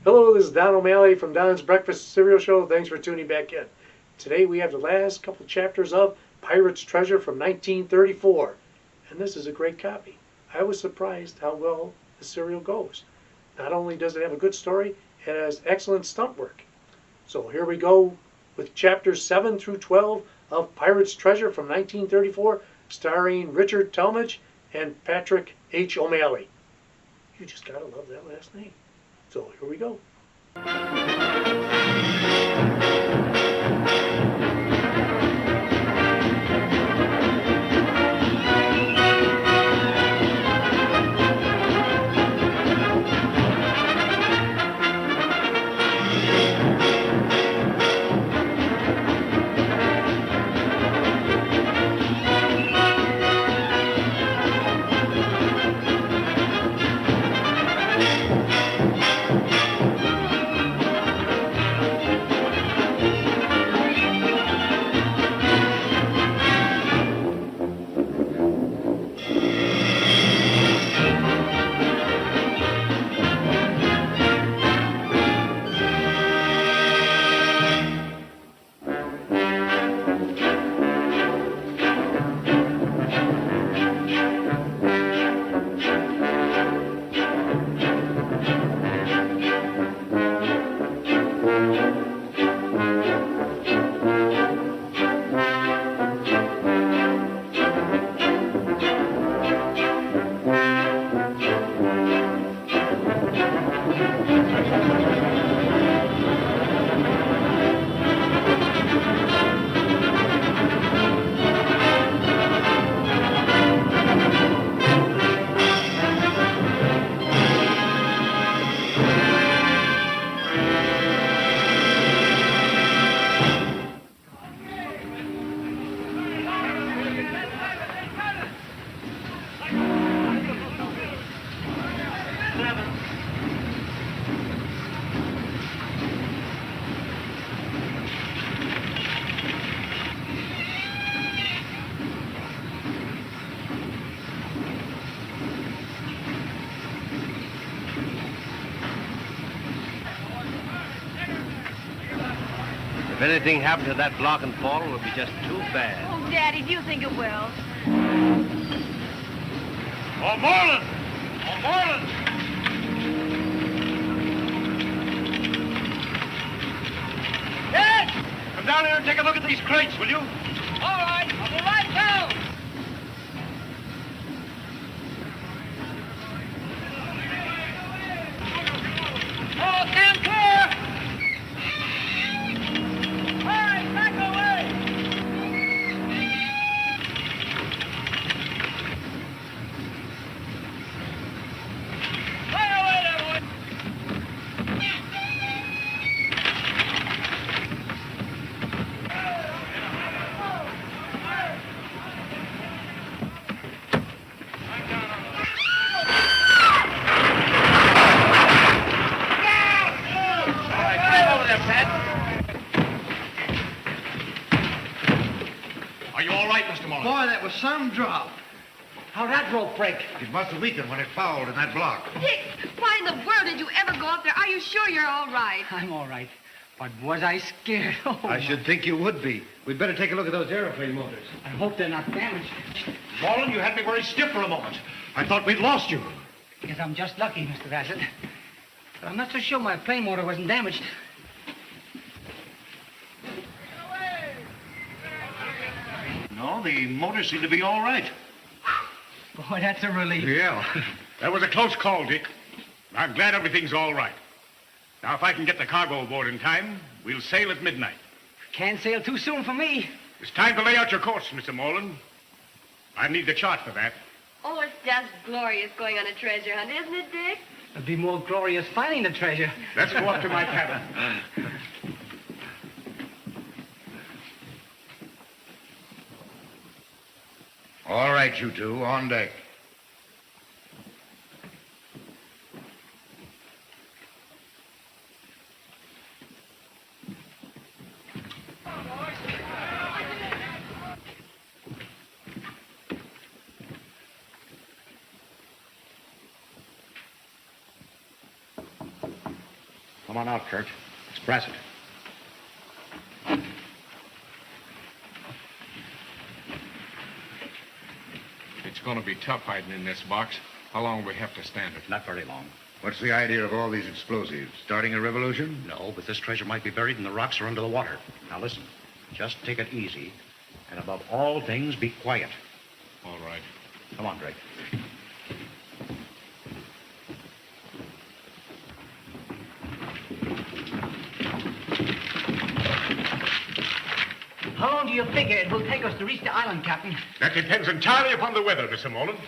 Hello, this is Don O'Malley from Don's Breakfast Cereal Show. Thanks for tuning back in. Today we have the last couple chapters of Pirate's Treasure from 1934. And this is a great copy. I was surprised how well the serial goes. Not only does it have a good story, it has excellent stunt work. So here we go with chapters 7 through 12 of Pirate's Treasure from 1934, starring Richard Talmadge and Patrick H. O'Malley. You just gotta love that last name. So here we go. If anything happened to that block and fall, it would be just too bad. Oh, Daddy, do you think it will? Oh, Moreland! Oh, Moreland! Yes! Come down here and take a look at these crates, will you? All right, I'll be right down. Oh, stand clear! Boy, that was some drop. How'd that rope break? It must have weakened when it fouled in that block. Dick, why in the world did you ever go up there? Are you sure you're all right? I'm all right. But was I scared? Oh, I should think you would be. We'd better take a look at those airplane motors. I hope they're not damaged. Moreland, you had me very stiff for a moment. I thought we'd lost you. Guess I'm just lucky, Mr. Brasset. But I'm not so sure my plane motor wasn't damaged. No, the motors seem to be all right. Boy, that's a relief. Yeah. That was a close call, Dick. I'm glad everything's all right. Now, if I can get the cargo aboard in time, we'll sail at midnight. Can't sail too soon for me. It's time to lay out your course, Mr. Moreland. I need the chart for that. Oh, it's just glorious going on a treasure hunt, isn't it, Dick? It'd be more glorious finding the treasure. Let's go up to my cabin. All right, you two, on deck. Come on out, Kurt. It's Brasset. It's going to be tough hiding in this box. How long will we have to stand it? Not very long. What's the idea of all these explosives? Starting a revolution? No, but this treasure might be buried in the rocks or under the water. Now listen, just take it easy, and above all things, be quiet. All right. Come on, Drake. How long do you figure it will take us to reach the island, Captain? That depends entirely upon the weather, Mr. Moreland.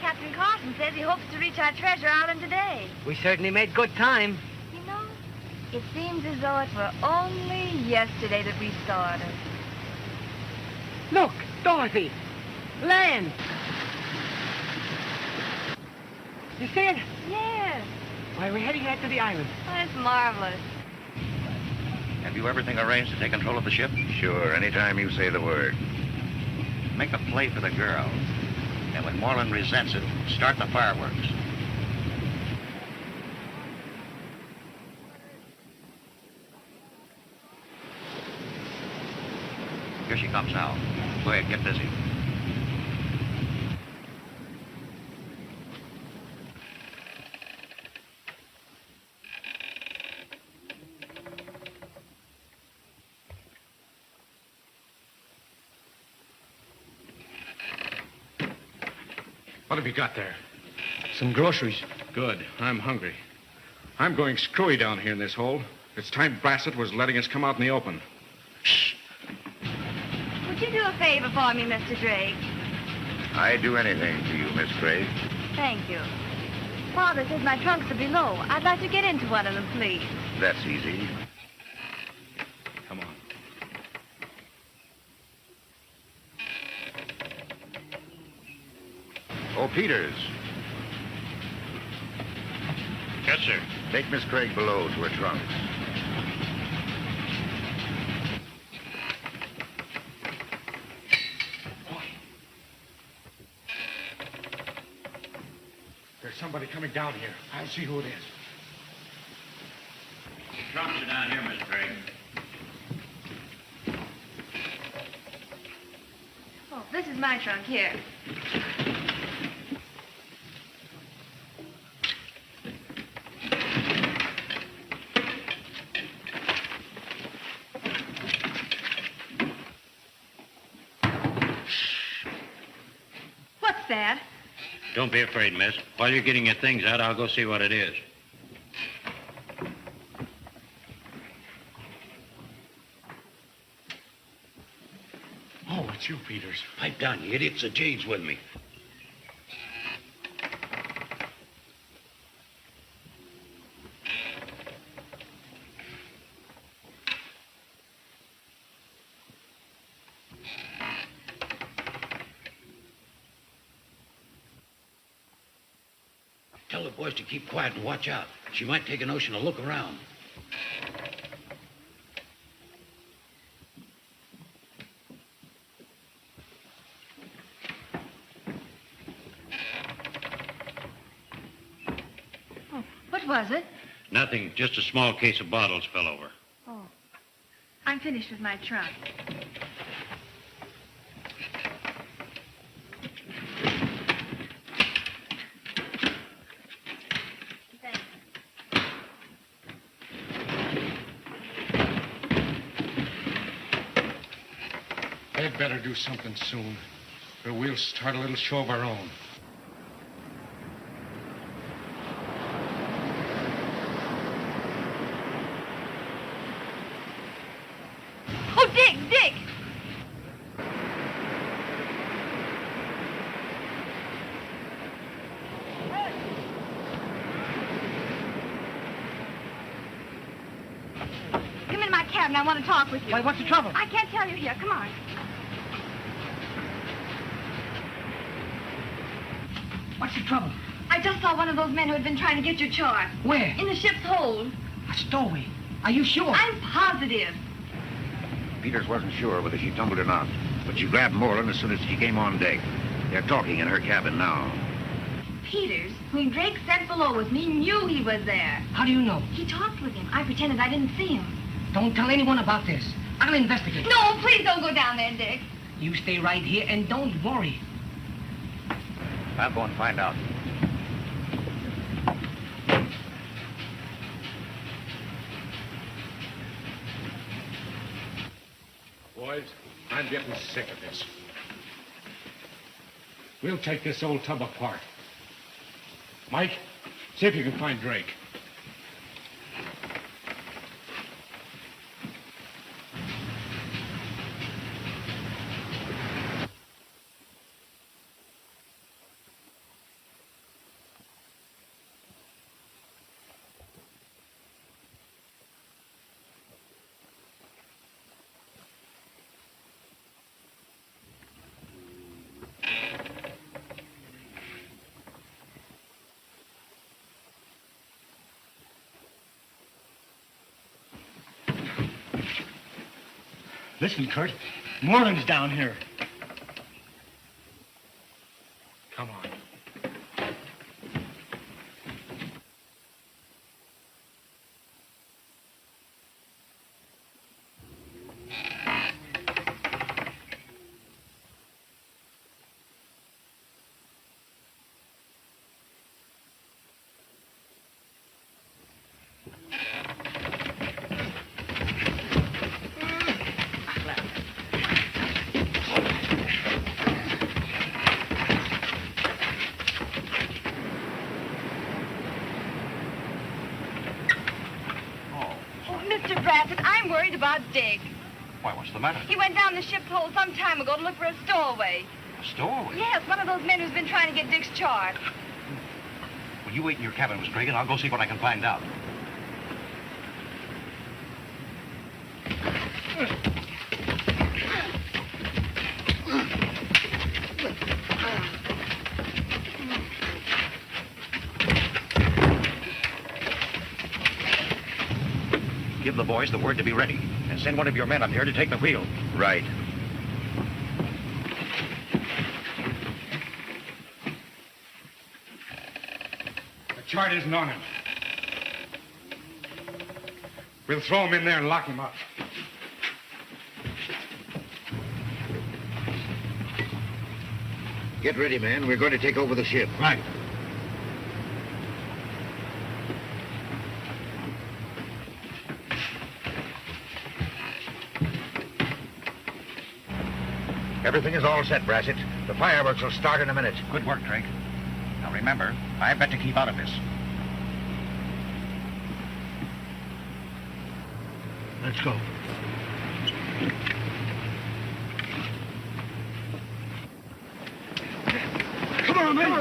Captain Carson says he hopes to reach our treasure island today. We certainly made good time. You know, it seems as though it were only yesterday that we started. Look, Dorothy. Land. You see it? Yes. Why, we're heading right to the island. Oh, it's marvelous. Have you everything arranged to take control of the ship? Sure, anytime you say the word. Make a play for the girl. And when Moreland resents it, start the fireworks. Here she comes now. Go ahead, get busy. What have you got there? Some groceries. Good. I'm hungry. I'm going screwy down here in this hole. It's time Brasset was letting us come out in the open. Would you do a favor for me, Mr. Drake? I'd do anything for you, Miss Craig. Thank you. Father says my trunks are below. I'd like to get into one of them, please. That's easy. Come on. Oh, Peters, Yes, sir. take Miss Craig below to her trunks. There's somebody coming down here. I'll see who it is. Trunks are down here, Miss Craig. Oh, this is my trunk here. What's that? Don't be afraid, miss. While you're getting your things out, I'll go see what it is. Oh, it's you, Peters. Pipe down, you idiots. The Jade's with me. Tell the boys to keep quiet and watch out. She might take a notion to look around. What was it? Nothing, just a small case of bottles fell over. Oh, I'm finished with my trunk. Thanks. They'd better do something soon, or we'll start a little show of our own. cabin. I want to talk with you. Why, what's the trouble? I can't tell you here. Come on. What's the trouble? I just saw one of those men who had been trying to get your chart. Where? In the ship's hold. A stowaway. Are you sure? I'm positive. Peters wasn't sure whether she tumbled or not, but she grabbed Moreland as soon as he came on deck. They're talking in her cabin now. Peters, whom Drake sent below with me, knew he was there. How do you know? He talked with him. I pretended I didn't see him. Don't tell anyone about this. I'll investigate. No, please don't go down there, Dick. You stay right here and don't worry. I'll go and find out. Boys, I'm getting sick of this. We'll take this old tub apart. Mike, see if you can find Drake. Listen, Kurt. Moreland's down here. Come on. Mr. Brasset, I'm worried about Dick. Why, what's the matter? He went down the ship's hold some time ago to look for a stowaway. A stowaway? Yes, one of those men who's been trying to get Dick's chart. Well, you wait in your cabin, Miss Craig, and I'll go see what I can find out. Give the boys the word to be ready, and send one of your men up here to take the wheel. Right. The chart isn't on him. We'll throw him in there and lock him up. Get ready, man. We're going to take over the ship. Right. Everything is all set, Brasset. The fireworks will start in a minute. Good work, Drake. Now remember, I've got to keep out of this. Let's go. Come on, man.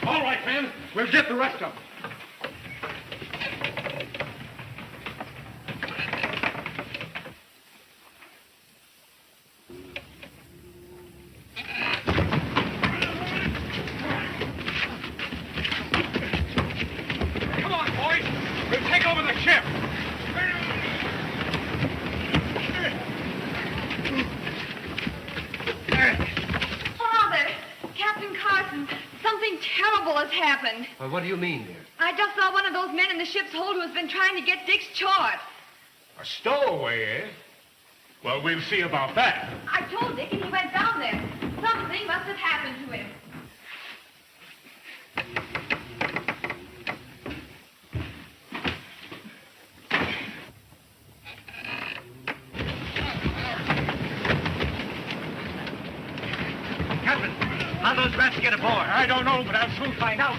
All right, men. We'll get the rest of them. Come on, boys. We'll take over the ship. Father, Captain Carson, something terrible has happened. Well, what do you mean, dear? I just saw one of those men in the ship's hold who has been trying to get Dick's chart. A stowaway, eh? Well, we'll see about that. I told Dick and he went down there. Something must have happened to him. Captain, how those rats get aboard? I don't know, but I'll soon find out.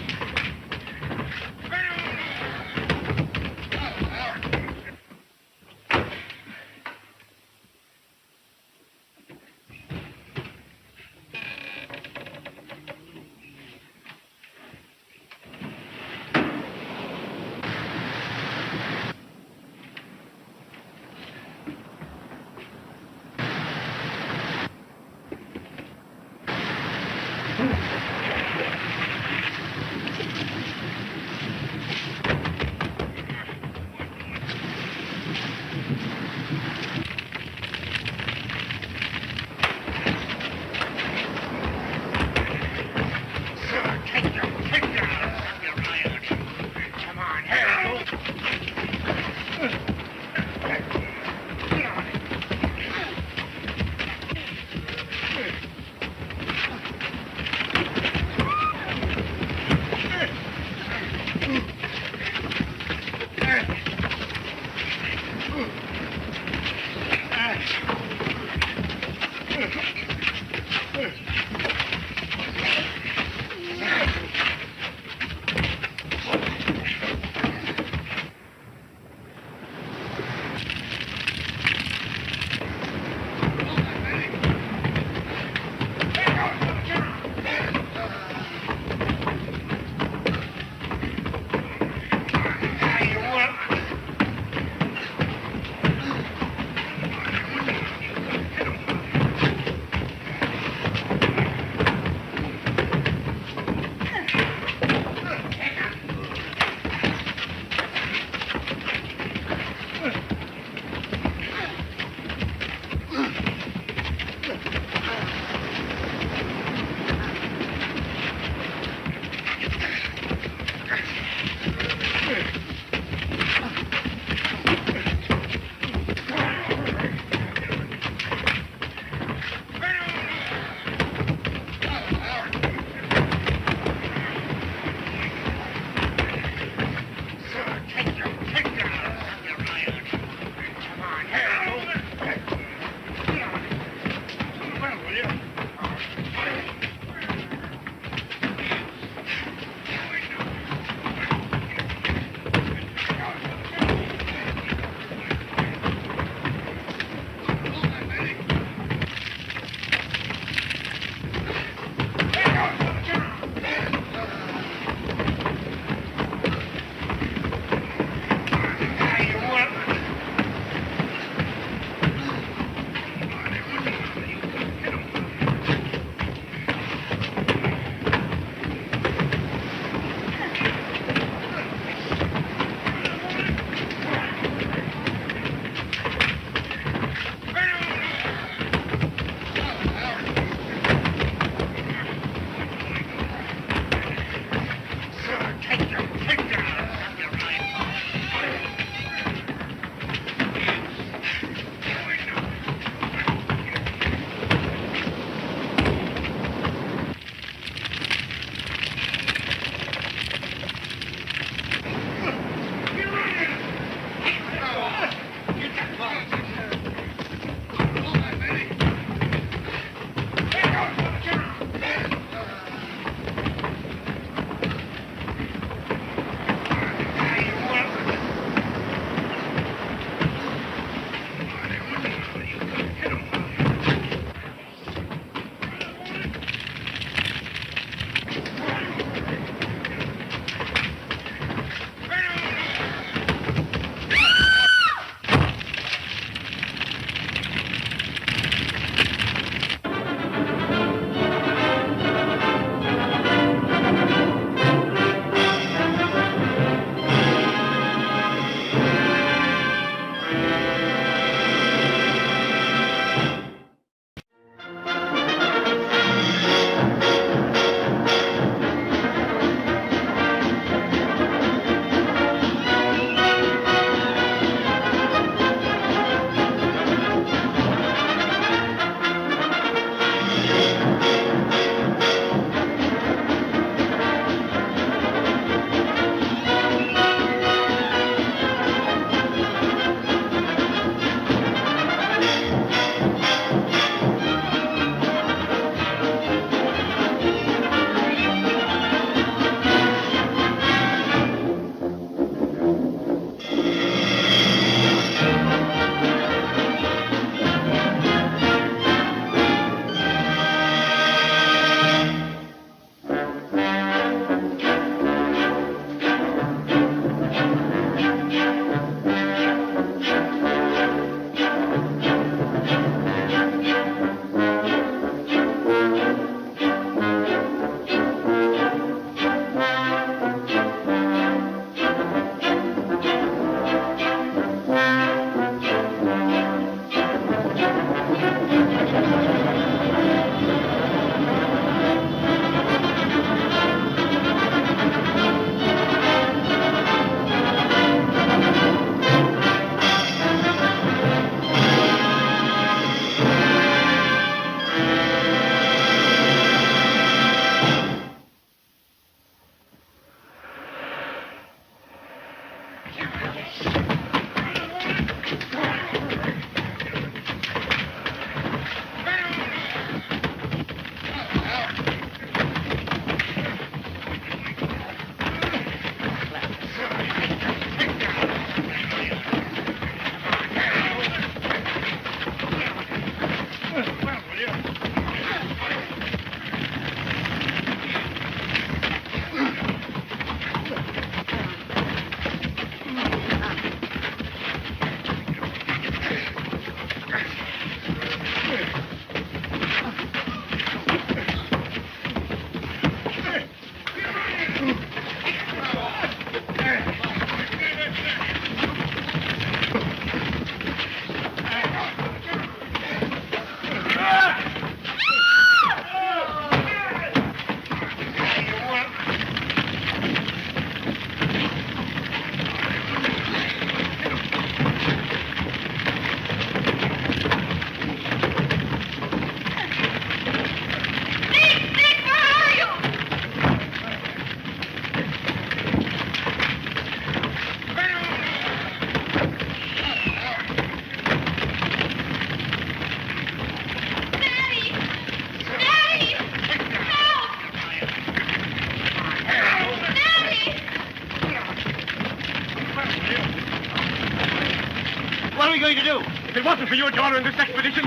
What are we going to do? If it wasn't for your daughter in this expedition,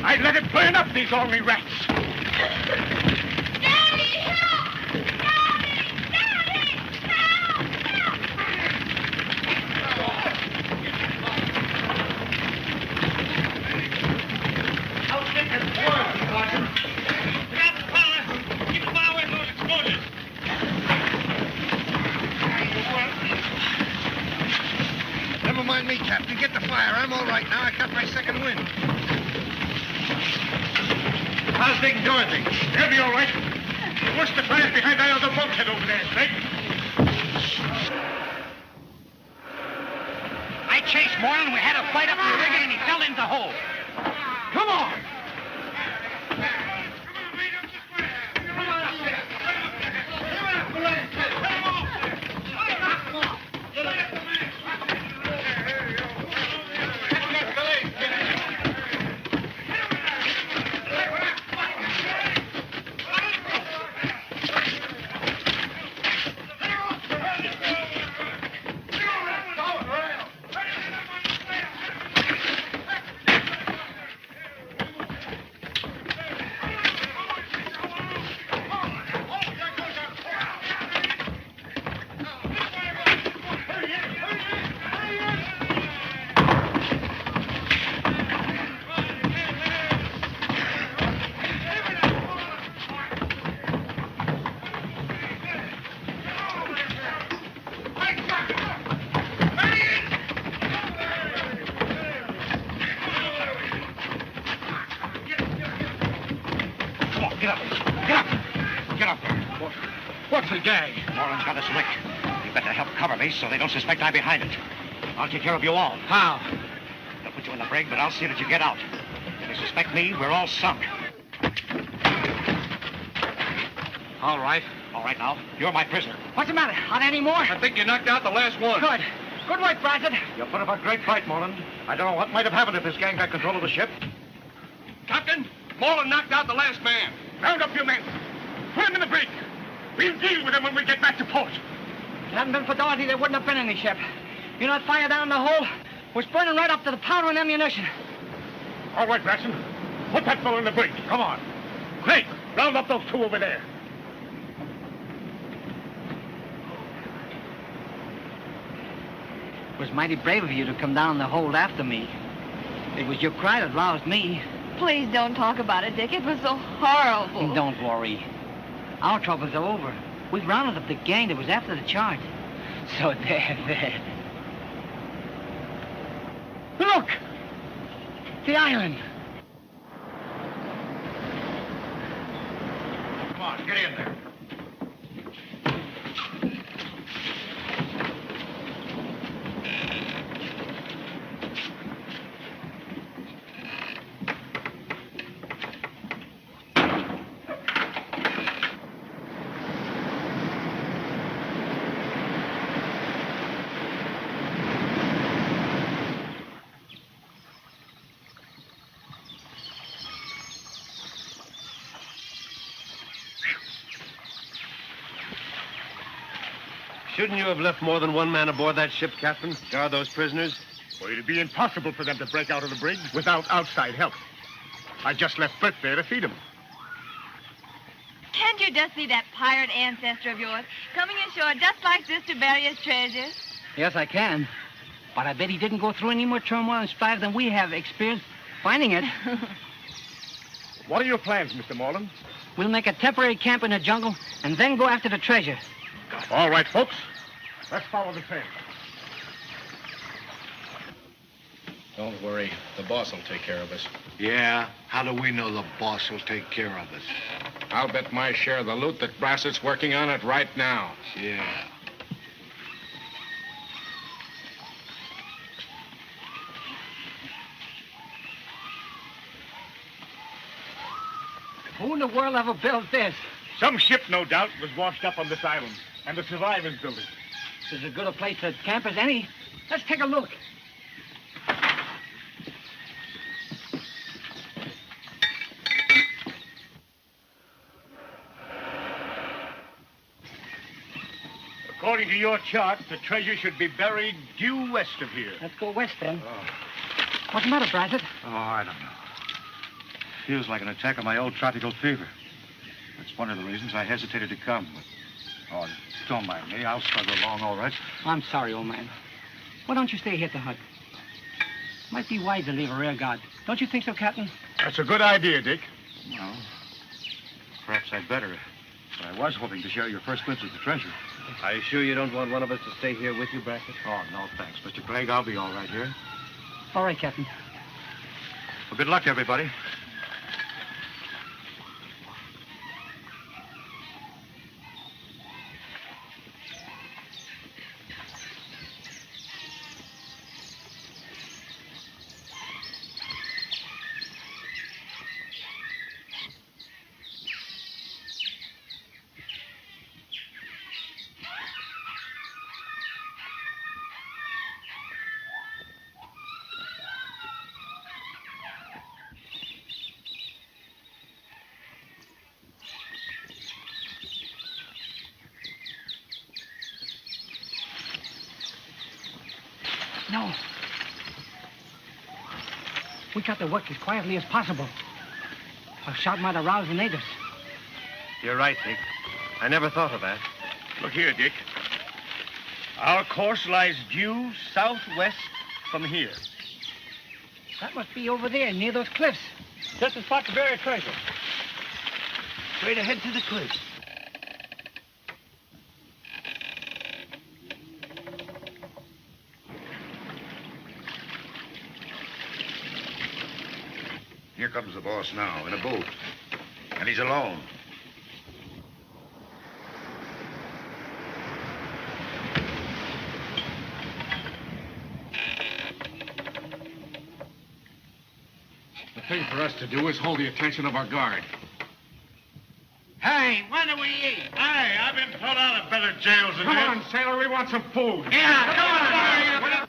I'd let it burn up, these ornery rats. Daddy, help! Daddy! I'll take this word, Sergeant. Grab the collar. Keep far away from those explosives. Never mind me, Captain. Get the fire. I'm all right now. I got my second wind. How's Dick and Dorothy? They'll be all right. What's the fire's behind that other bulkhead over there, Craig? I chased Moreland. We had a fight up in the rigging, and he fell in the hole. Come on! What's the gag? Moreland's got us licked. You better help cover me so they don't suspect I'm behind it. I'll take care of you all. How? They'll put you in the brig, but I'll see that you get out. If they suspect me, we're all sunk. All right. All right, now. You're my prisoner. What's the matter? Aren't any more? I think you knocked out the last one. Good. Good work, Brasset. You put up a great fight, Moreland. I don't know what might have happened if this gang got control of the ship. Captain, Moreland knocked out the last man. Round up your men. Put him in the brig. We'll deal with him when we get back to port. If it hadn't been for Dorothy, there wouldn't have been any ship. You know that fire down in the hole was burning right up to the powder and ammunition. All right, Brasset. Put that fellow in the brig. Come on. Craig, round up those two over there. It was mighty brave of you to come down the hold after me. It was your cry that roused me. Please don't talk about it, Dick. It was so horrible. Don't worry. Our troubles are over. We've rounded up the gang that was after the charge. So there. Look! The island. Come on, get in there. Shouldn't you have left more than one man aboard that ship, Captain? Guard those prisoners? Well, it'd be impossible for them to break out of the brig without outside help. I just left Bert there to feed them. Can't you just see that pirate ancestor of yours coming ashore just like this to bury his treasure? Yes, I can. But I bet he didn't go through any more turmoil and strife than we have experienced finding it. What are your plans, Mr. Moreland? We'll make a temporary camp in the jungle and then go after the treasure. All right, folks. Let's follow the trail. Don't worry. The boss will take care of us. Yeah? How do we know the boss will take care of us? I'll bet my share of the loot that Brasset's working on it right now. Yeah. Who in the world ever built this? Some ship, no doubt, was washed up on this island, and the survivors built it. This is as good a place to camp as any. Let's take a look. According to your chart, the treasure should be buried due west of here. Let's go west, then. What's the matter, Brasset? Oh, I don't know. Feels like an attack of my old tropical fever. That's one of the reasons I hesitated to come. Oh, don't mind me. I'll struggle along all right. I'm sorry, old man. Why don't you stay here at the hut? Might be wise to leave a rear guard. Don't you think so, Captain? That's a good idea, Dick. Well, perhaps I'd better. But I was hoping to share your first glimpse of the treasure. Are you sure you don't want one of us to stay here with you, Brasset? Oh, no, thanks, Mr. Craig. I'll be all right here. All right, Captain. Well, good luck, everybody. No. We got to work as quietly as possible. A shot might arouse the natives. You're right, Dick. I never thought of that. Look here, Dick. Our course lies due southwest from here. That must be over there, near those cliffs. Just the spot to bury treasure. Straight ahead to the cliffs. Here comes the boss now, in a boat. And he's alone. The thing for us to do is hold the attention of our guard. Hey, when do we eat? Hey, I've been put out of better jails than Come this. on, sailor, we want some food. Yeah, come on.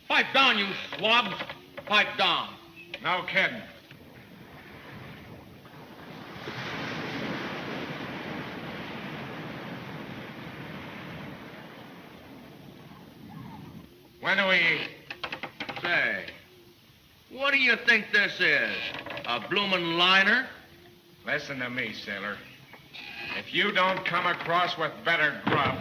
Pipe down, you swabs. Pipe down. No kidding. When do we eat? Say, what do you think this is? A bloomin' liner? Listen to me, sailor. If you don't come across with better grub...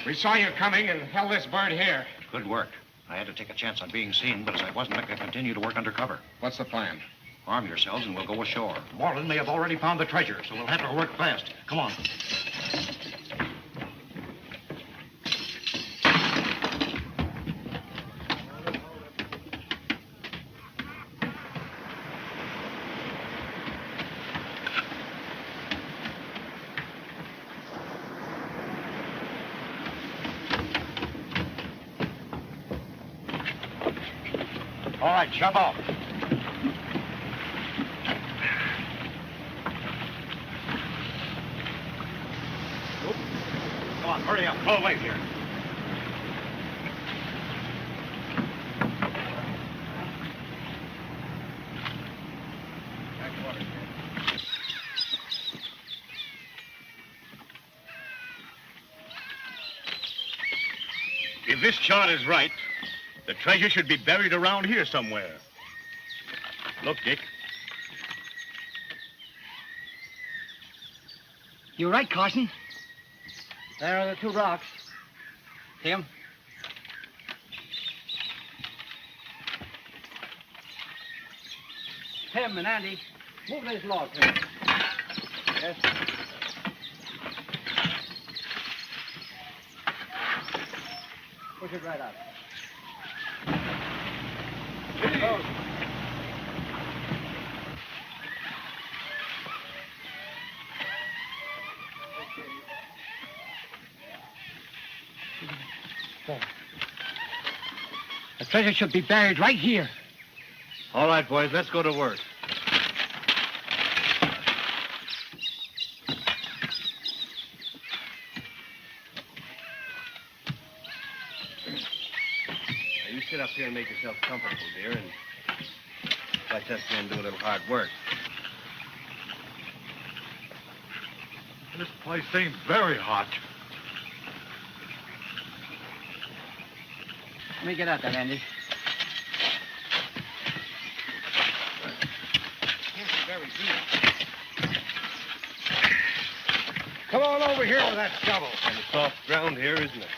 We saw you coming and held this bird here. Good work. I had to take a chance on being seen, but as I wasn't, I could continue to work undercover. What's the plan? Arm yourselves and we'll go ashore. Moreland may have already found the treasure, so we'll have to work fast. Come on. All right, jump off. Come on, hurry up. Oh, wait here. If this chart is right, the treasure should be buried around here somewhere. Look, Dick. You're right, Carson. There are the two rocks. See 'em? Tim and Andy, move this log, please. Yes. Push it right out. Treasure should be buried right here. All right, boys, let's go to work. Now, you sit up here and make yourself comfortable, dear, and let us men do a little hard work. This place seems very hot. Let me get out there, Andy. Very deep. Come on over here with that shovel. And the soft ground here, isn't it?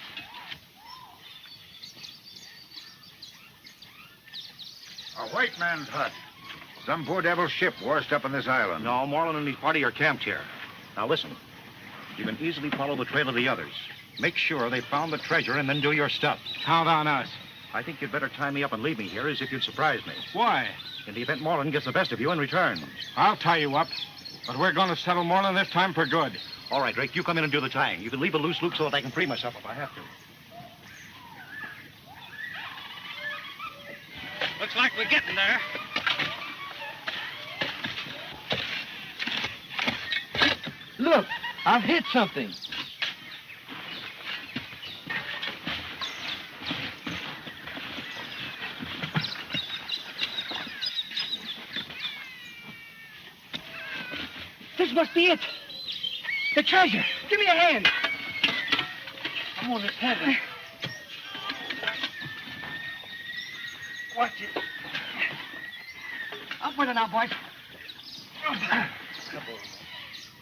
A white man's hut. Some poor devil's ship washed up on this island. No, Moreland and his party are camped here. Now listen, you can easily follow the trail of the others. Make sure they found the treasure and then do your stuff. Count on us. I think you'd better tie me up and leave me here as if you'd surprise me. Why? In the event Moreland gets the best of you in return. I'll tie you up. But we're going to settle Moreland this time for good. All right, Drake, you come in and do the tying. You can leave a loose loop so that I can free myself if I have to. Looks like we're getting there. Look, I've hit something. This must be it. The treasure. Give me a hand. I'm on this heavy. Watch it. I'll put it out, boys.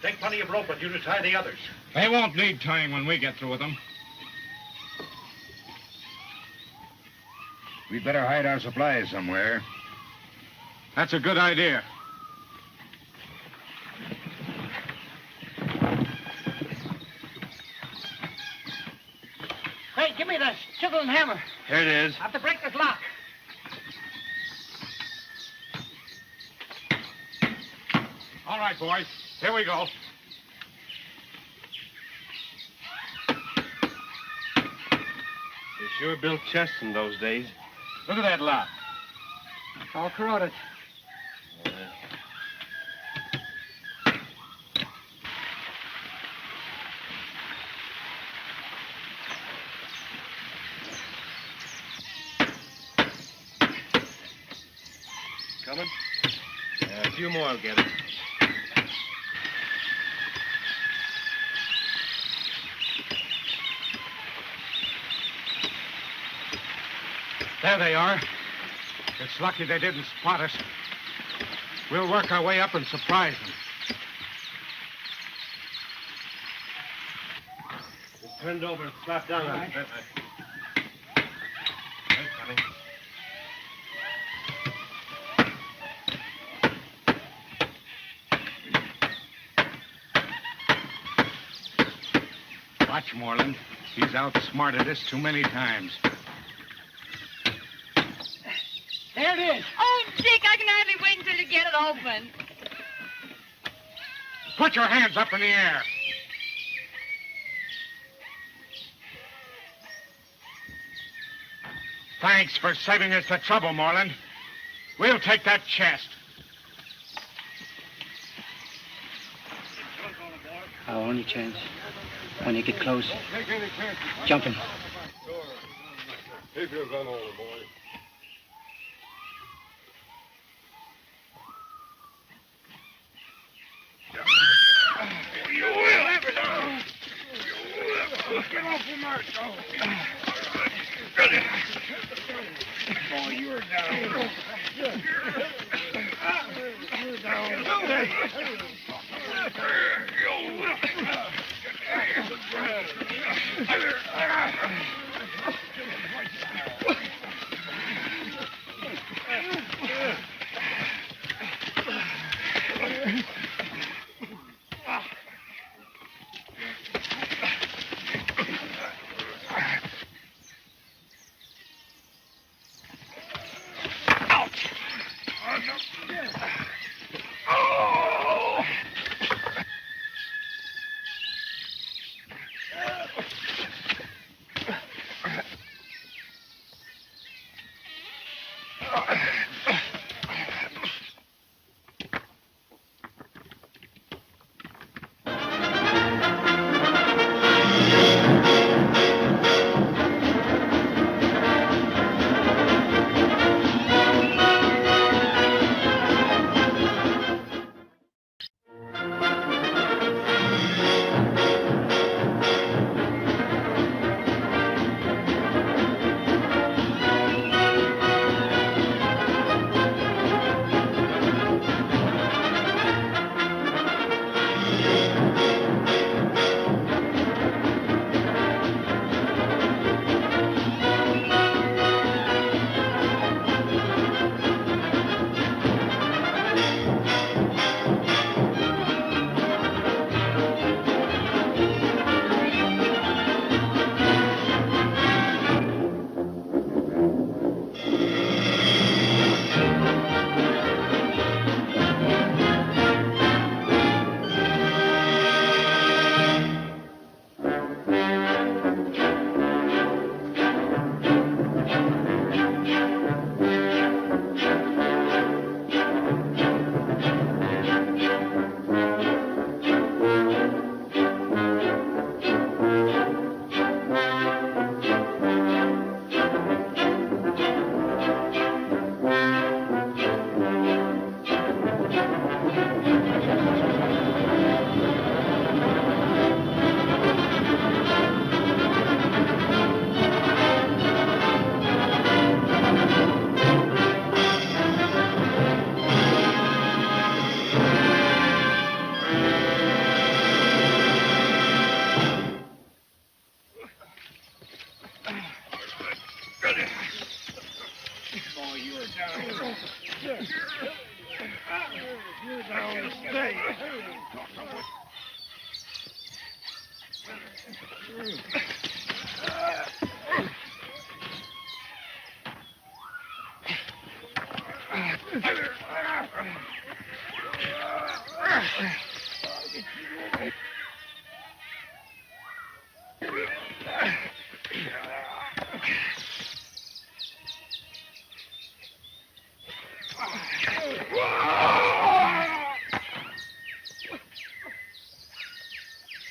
Take plenty of rope with you to tie the others. They won't need tying when we get through with them. We'd better hide our supplies somewhere. That's a good idea. Hey, give me the chisel and hammer. Here it is. I have to break this lock. All right, boys. Here we go. They sure built chests in those days. Look at that lock. All corroded. Coming? A few more will get it. There they are. It's lucky they didn't spot us. We'll work our way up and surprise them. It's turned over and slapped down on it. They're coming. Watch, Moreland. He's outsmarted us too many times. There it is. Oh, Dick, I can hardly wait until you get it open. Put your hands up in the air. Thanks for saving us the trouble, Moreland. We'll take that chest. Our only chance. When you get close, Take any chances. jumping. Keep your gun on, boy. You will have it. Get off the mark. Oh, you're down. You're down.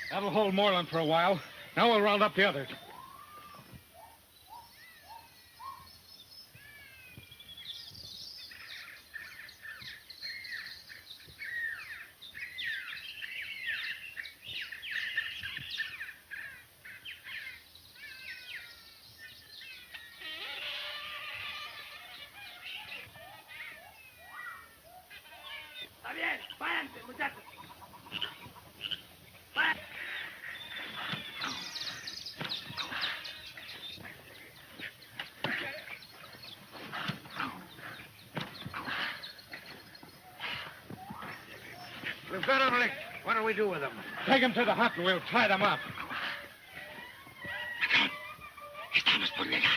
That'll hold Moreland for a while. Now we'll round up the others. We've got them licked. What do we do with them? Take them to the hut and we'll tie them up. Estamos por llegar.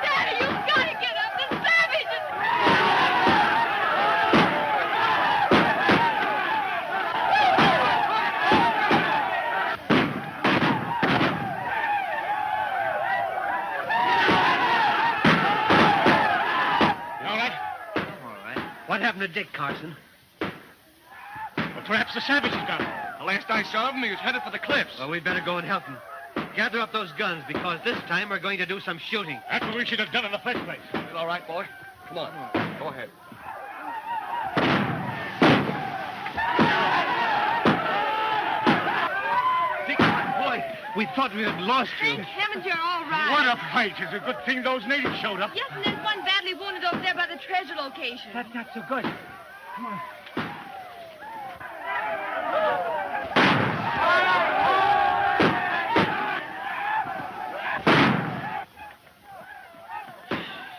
Daddy, you've got to get up. The savages! What happened to Dick, Carson? Well, perhaps the savages got him. The last I saw of him, he was headed for the cliffs. Well, we'd better go and help him. Gather up those guns, because this time we're going to do some shooting. That's what we should have done in the first place. You all right, boy? Come on. Go ahead. Dick, boy, we thought we had lost you. Thank heavens you're all right. What a fight. It's a good thing those natives showed up. Yes, and there's one badly wounded over there by the treasure location. That's not so good. Come on.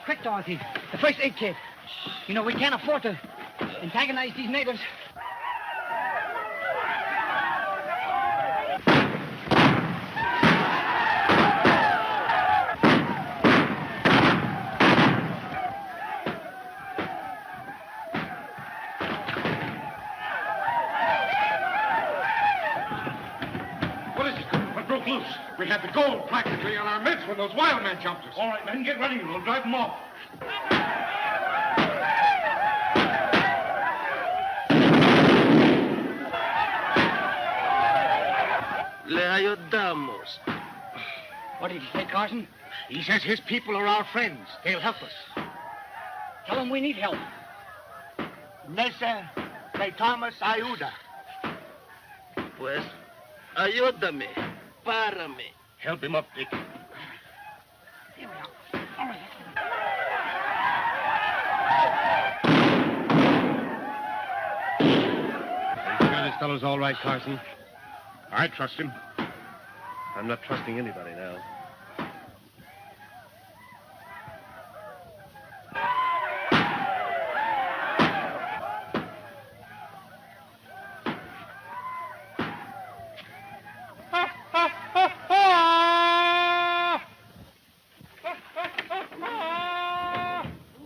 Quick, Dorothy. The first aid kit. You know, we can't afford to antagonize these natives. What is it? What broke loose? We had the gold practically on our midst when those wild men jumped us. All right, men, get ready. We'll drive them off. Le ayudamos. What did he say, Carson? He says his people are our friends. They'll help us. Tell him we need help. necesitamos ayuda. Pues, ayúdame. Párame. Help him up, Dick. Here we are. All right. Are you sure this fellow's all right, Carson? I trust him. I'm not trusting anybody now.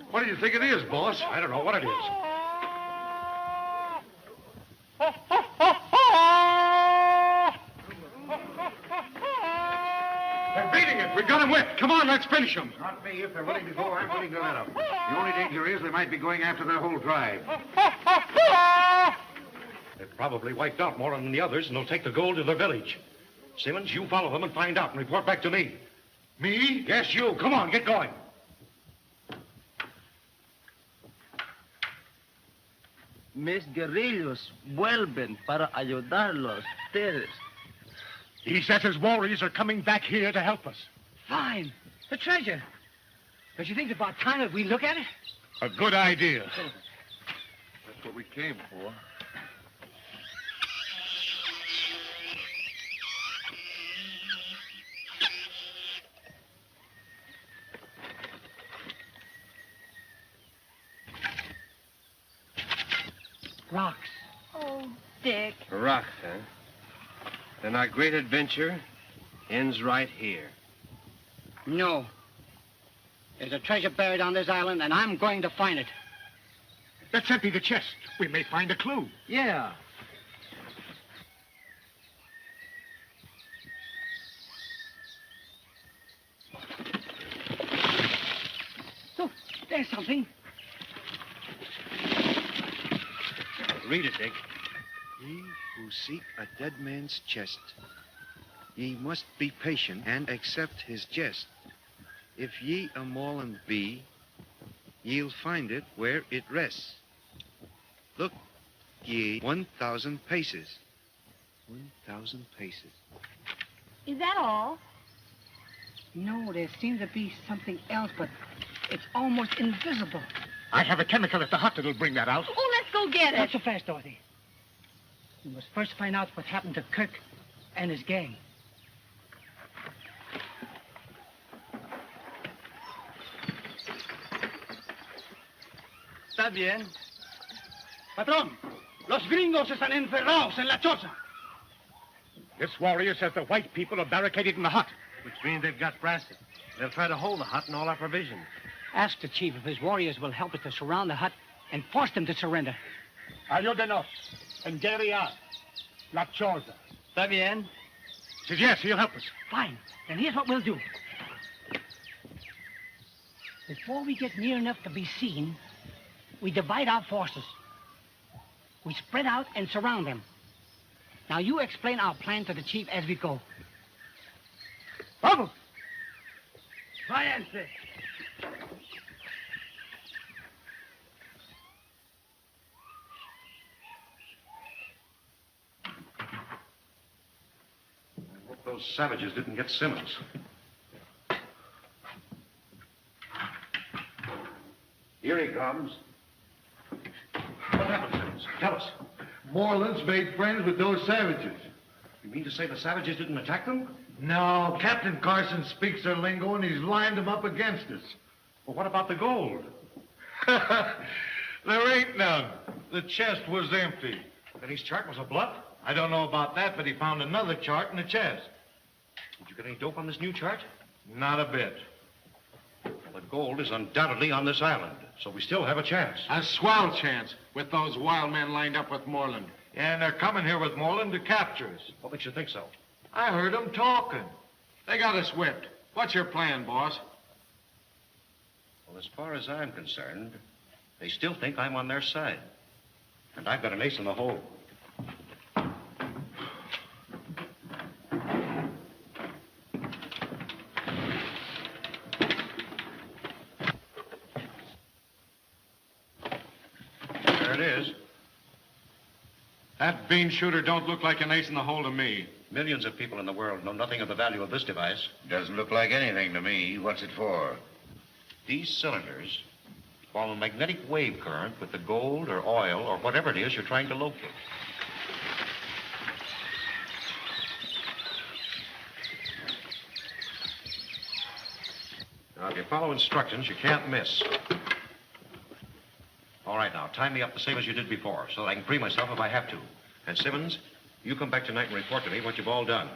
What do you think it is, boss? I don't know what it is. They're beating it. We got him whipped. Come on, let's finish him. Not me. If they're willing to go, I'm willing to let them. The only danger is they might be going after their whole tribe. They've probably wiped out more than the others, and they'll take the gold to their village. Simmons, you follow them and find out and report back to me. Me? Yes, you. Come on, get going. Mis guerrillos vuelven para ayudarlos ustedes. He says his warriors are coming back here to help us. Fine. The treasure. Don't you think it's about time that we look at it? A good idea. That's what we came for. Rocks. Oh, Dick. Rock, huh? Then our great adventure ends right here. No. There's a treasure buried on this island, and I'm going to find it. Let's empty the chest. We may find a clue. Yeah. Look, there's something. Read it, Dick. Ye who seek a dead man's chest, ye must be patient and accept his jest. If ye a Moreland be, ye'll find it where it rests. Look ye 1,000 paces. 1,000 paces. Is that all? No, there seems to be something else, but it's almost invisible. I have a chemical at the hut that'll bring that out. Oh, let's go get Not it. so fast, Dorothy. We must first find out what happened to Kirk and his gang. Está bien. Patrón, los gringos están encerrados en la choza. This warrior says the white people are barricaded in the hut. Which means they've got Brasset. They'll try to hold the hut and all our provisions. Ask the chief if his warriors will help us to surround the hut and force them to surrender. Ayúdenos en guerrear la choza. Está bien. Says yes, he'll help us. Fine. Then here's what we'll do. Before we get near enough to be seen, we divide our forces. We spread out and surround them. Now you explain our plan to the chief as we go. Vamos! Váyanse. I hope those savages didn't get Simmons. Here he comes. What happened, Simmons? Tell us. Moreland's made friends with those savages. You mean to say the savages didn't attack them? No, Captain Carson speaks their lingo and he's lined them up against us. Well, what about the gold? There ain't none. The chest was empty. Then his chart was a bluff? I don't know about that, but he found another chart in the chest. Did you get any dope on this new chart? Not a bit. Well, the gold is undoubtedly on this island, so we still have a chance. A swell chance with those wild men lined up with Moreland. And they're coming here with Moreland to capture us. What makes you think so? I heard them talking. They got us whipped. What's your plan, boss? Well, as far as I'm concerned, they still think I'm on their side. And I've got an ace in the hole. There it is. That bean shooter don't look like an ace in the hole to me. Millions of people in the world know nothing of the value of this device. Doesn't look like anything to me. What's it for? These cylinders follow a magnetic wave current with the gold or oil or whatever it is you're trying to locate. Now, if you follow instructions, you can't miss. All right, now, tie me up the same as you did before so that I can free myself if I have to. And Simmons, you come back tonight and report to me what you've all done.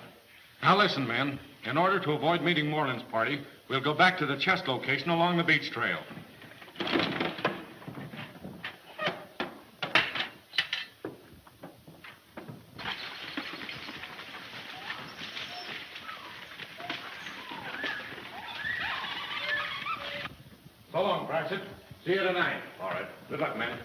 Now listen, men. In order to avoid meeting Moreland's party, we'll go back to the chest location along the beach trail. So long, Brasset. See you tonight. All right. Good luck, man.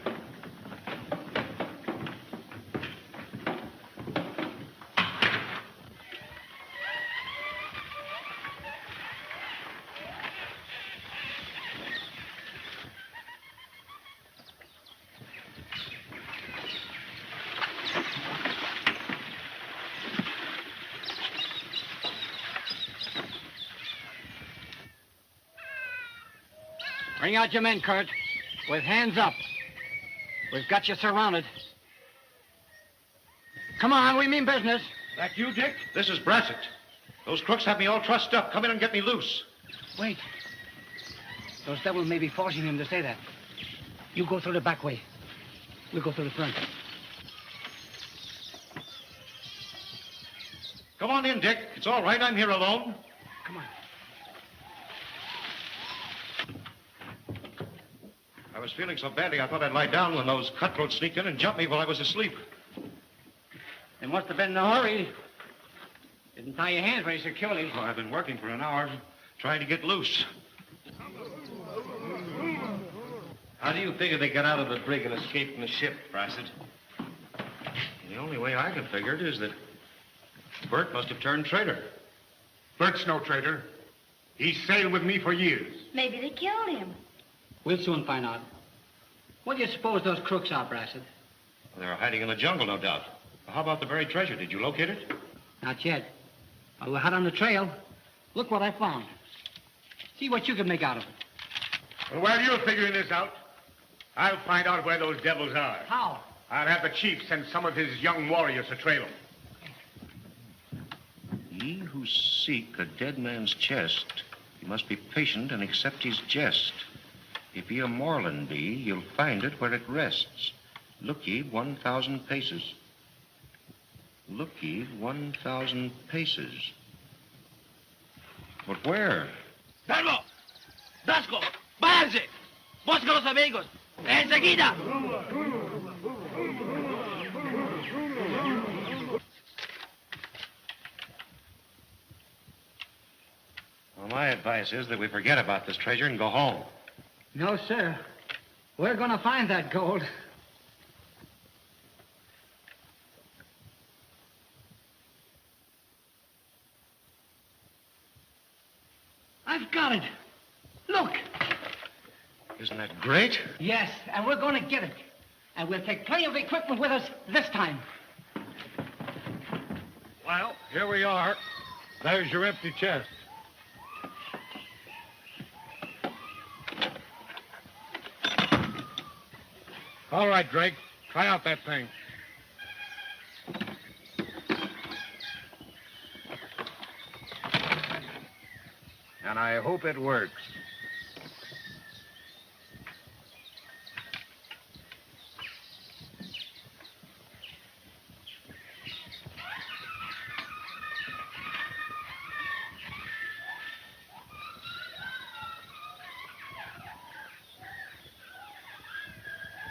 Bring out your men, Kurt. With hands up. We've got you surrounded. Come on, we mean business. That you, Dick? This is Brasset. Those crooks have me all trussed up. Come in and get me loose. Wait. Those devils may be forcing him to say that. You go through the back way. We'll go through the front. Come on in, Dick. It's all right. I'm here alone. Come on. I was feeling so badly, I thought I'd lie down when those cutthroats sneaked in and jumped me while I was asleep. They must have been in a hurry. Didn't tie your hands very securely. Oh, I've been working for an hour trying to get loose. How do you figure they got out of the brig and escaped from the ship, Brasset? The only way I can figure it is that Bert must have turned traitor. Bert's no traitor. He's sailed with me for years. Maybe they killed him. We'll soon find out. What do you suppose those crooks are, Brasset? They're hiding in the jungle, no doubt. How about the buried treasure? Did you locate it? Not yet. But we're hot on the trail. Look what I found. See what you can make out of it. Well, while you're figuring this out, I'll find out where those devils are. How? I'll have the chief send some of his young warriors to trail them. Ye who seek a dead man's chest, you must be patient and accept his jest. If ye a Moreland be, you'll find it where it rests. Look ye 1,000 paces. Look ye 1,000 paces. But where? ¡Salvo! ¡Dasco! ¡Váyanse! ¡Busca a los amigos! ¡Enseguida! Well, my advice is that we forget about this treasure and go home. No, sir. We're going to find that gold. I've got it. Look. Isn't that great? Yes, and we're going to get it. And we'll take plenty of equipment with us this time. Well, here we are. There's your empty chest. All right, Drake. Try out that thing. And I hope it works.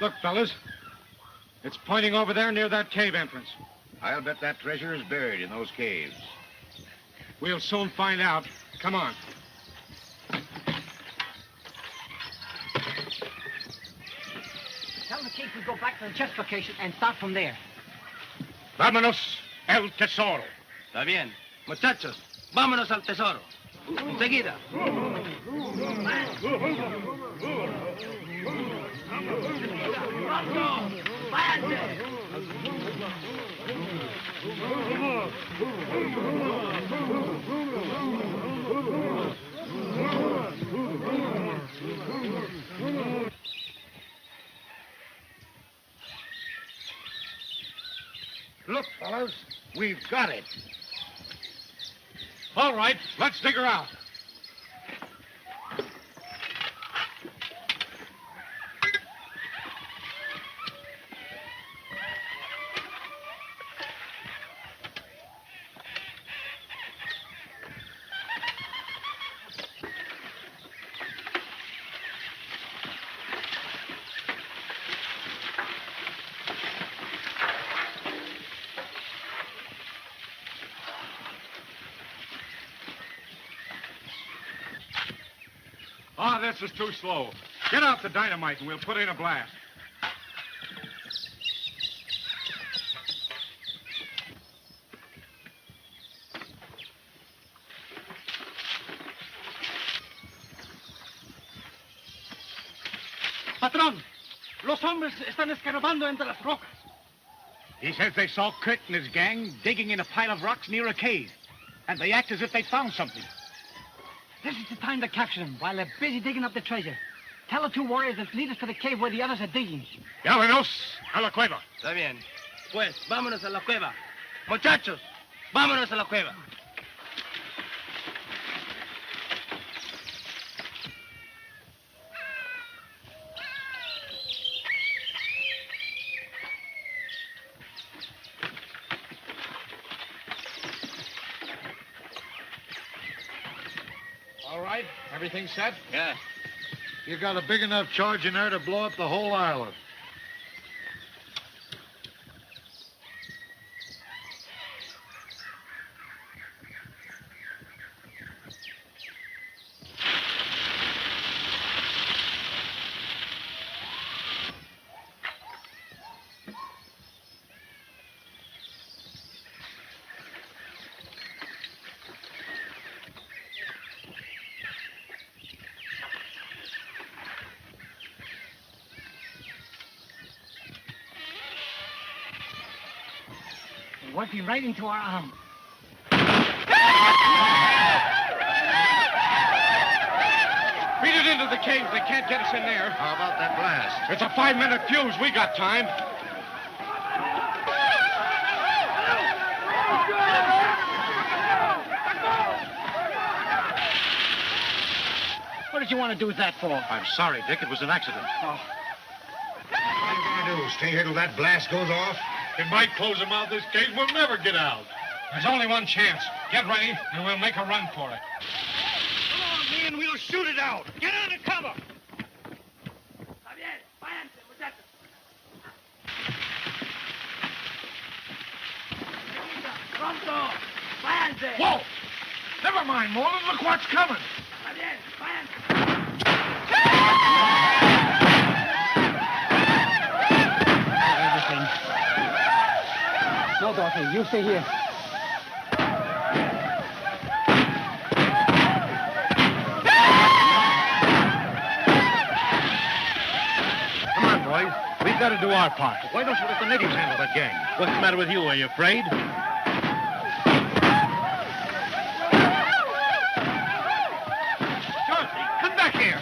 Look, fellas. It's pointing over there near that cave entrance. I'll bet that treasure is buried in those caves. We'll soon find out. Come on. Tell the chief we go back to the chest location and start from there. Vámonos el tesoro. Está bien. Muchachos, vámonos al tesoro. Enseguida. Look, fellas, we've got it. All right, let's dig her out. Ah, this is too slow. Get out the dynamite and we'll put in a blast. Patrón, los hombres están escarbando entre las rocas. He says they saw Kurt and his gang digging in a pile of rocks near a cave. And they act as if they found something. This is the time to capture them while they're busy digging up the treasure. Tell the two warriors to lead us to the cave where the others are digging. Vámonos a la cueva. Está bien. Pues, vámonos a la cueva. Muchachos, vámonos a la cueva. Everything set? Yeah. You got a big enough charge in there to blow up the whole island. Working right into our arm. Beat it into the cave. They can't get us in there. How about that blast? It's a 5-minute fuse. We got time. What did you want to do that for? I'm sorry, Dick. It was an accident. Oh. What are you going to do? Stay here till that blast goes off? It might close them out this cave. We'll never get out. There's only one chance. Get ready, and we'll make a run for it. Come on, me, and we'll shoot it out. Get under cover. Whoa! Never mind, Moreland. Look what's coming. Everything. No, Dorothy, you stay here. Come on, boys. We've got to do our part. Why don't you let the natives handle that gang? What's the matter with you? Are you afraid? Dorothy, come back here.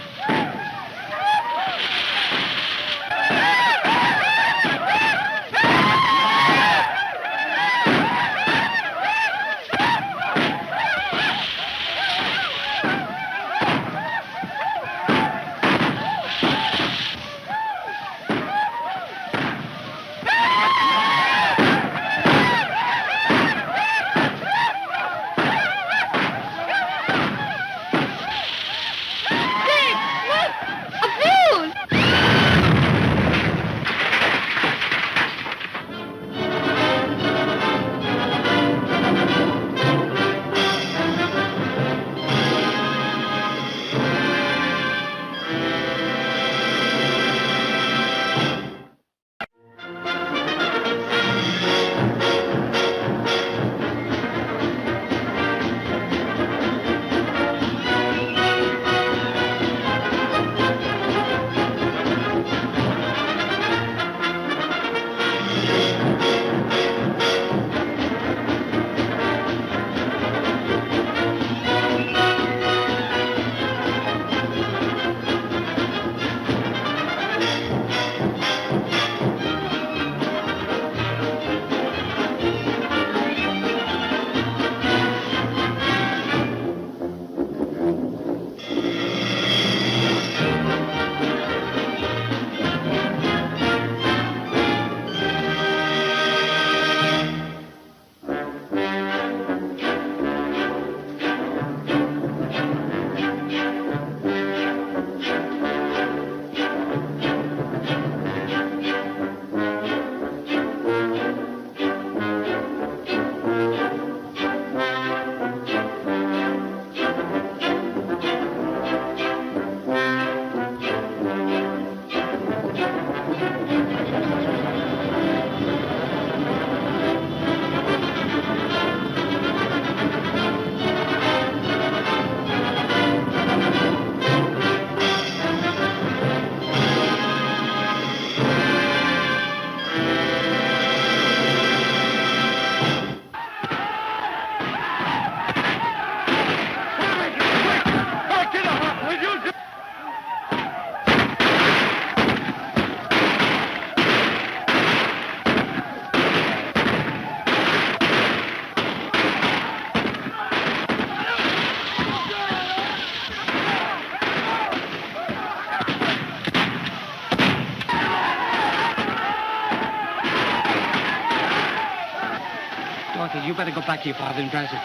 Dorothy, you better go back to your father and Brasset.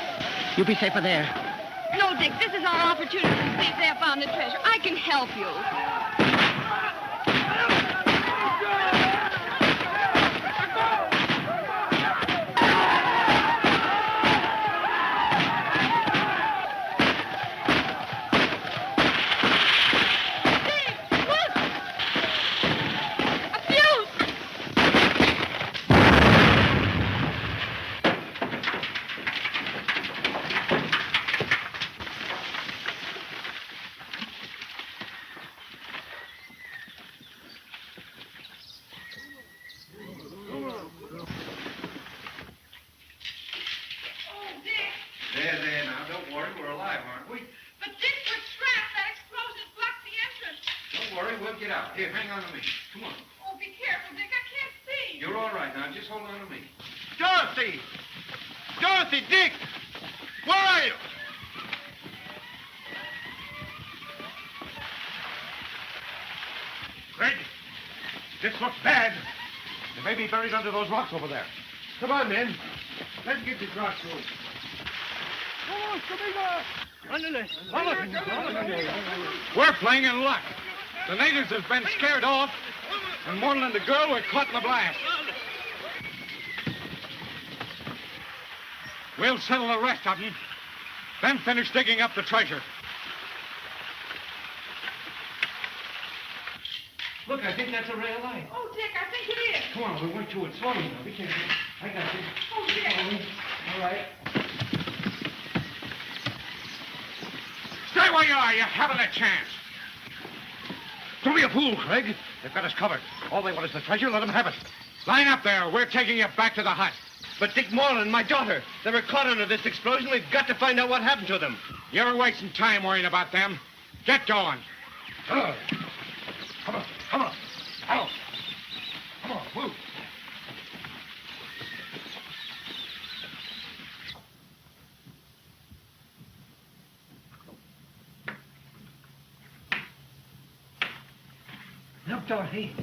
You'll be safer there. No, Dick, this is our opportunity to see if they have found the treasure. I can help you. There, now, don't worry. We're alive, aren't we? But Dick was trapped. That explosion blocked the entrance. Don't worry, we'll get out. Here, hang on to me. Come on. Oh, be careful, Dick. I can't see. You're all right now. Just hold on to me. Dorothy! Dorothy, Dick! Where are you? Craig, this looks bad. They may be buried under those rocks over there. Come on, men. Let's get this rock through. We're playing in luck. The natives have been scared off, and Moreland and the girl were caught in the blast. We'll settle the rest of them, then finish digging up the treasure. Look, I think that's a ray of light. Oh, Dick, I think it is. Come on, we'll work to it slowly now. Be careful. I got you. Oh, Dick. All right. Stay where you are. You haven't a chance. Don't be a fool, Craig. They've got us covered. All they want is the treasure. Let them have it. Line up there. We're taking you back to the hut. But Dick Moreland, my daughter, they were caught under this explosion. We've got to find out what happened to them. You're wasting time worrying about them. Get going. Come on. Come on. Out. Come on, move. Look, Dorothy.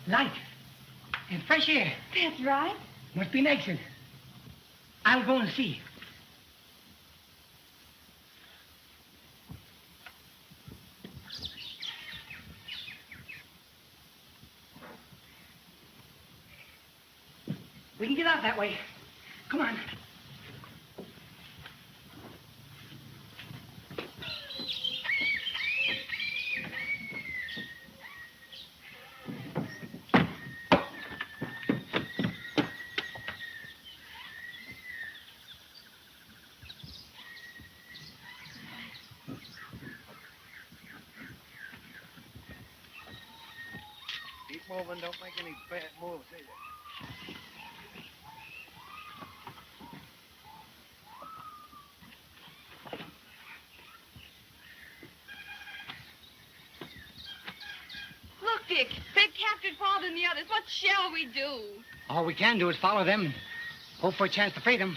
Light. And fresh air. That's right. Must be an exit. I'll go and see. We can get out that way. Come on. Keep moving. Don't make any bad moves either. Look, Dick, they've captured Father and the others. What shall we do? All we can do is follow them and hope for a chance to freedom.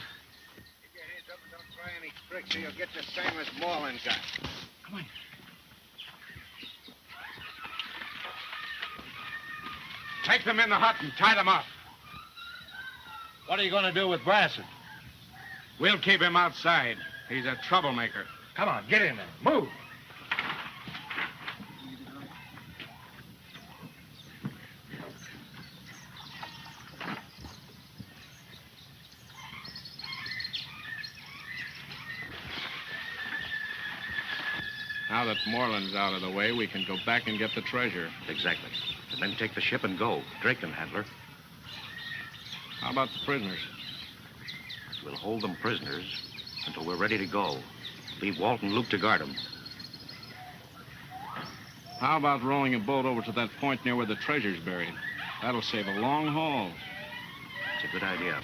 Keep your hands up and don't try any tricks or you'll get the same as Moreland got. Come on. Take them in the hut and tie them up. What are you going to do with Brasset? We'll keep him outside. He's a troublemaker. Come on, get in there. Move. Now that Moreland's out of the way, we can go back and get the treasure. Exactly. And then take the ship and go. Drake can handle her. How about the prisoners? We'll hold them prisoners until we're ready to go. Leave Walt and Luke to guard them. How about rowing a boat over to that point near where the treasure's buried? That'll save a long haul. It's a good idea.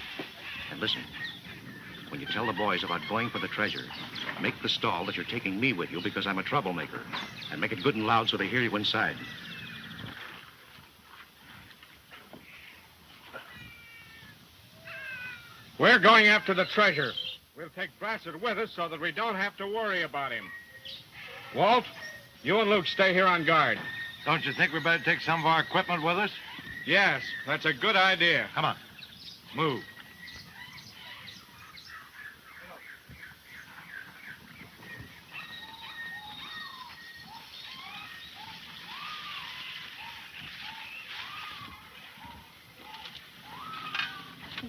And listen, when you tell the boys about going for the treasure, make the stall that you're taking me with you because I'm a troublemaker. And make it good and loud so they hear you inside. We're going after the treasure. We'll take Brasset with us so that we don't have to worry about him. Walt, you and Luke stay here on guard. Don't you think we better take some of our equipment with us? Yes, that's a good idea. Come on. Move.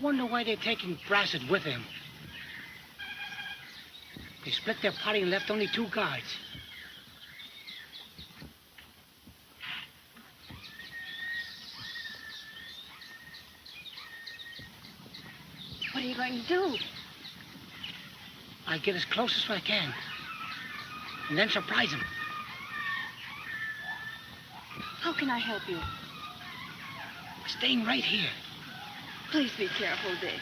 wonder why they're taking Brasset with them. They split their party and left only 2 guards. What are you going to do? I'll get as close as I can. And then surprise them. How can I help you? Staying right here. Please be careful, Dick.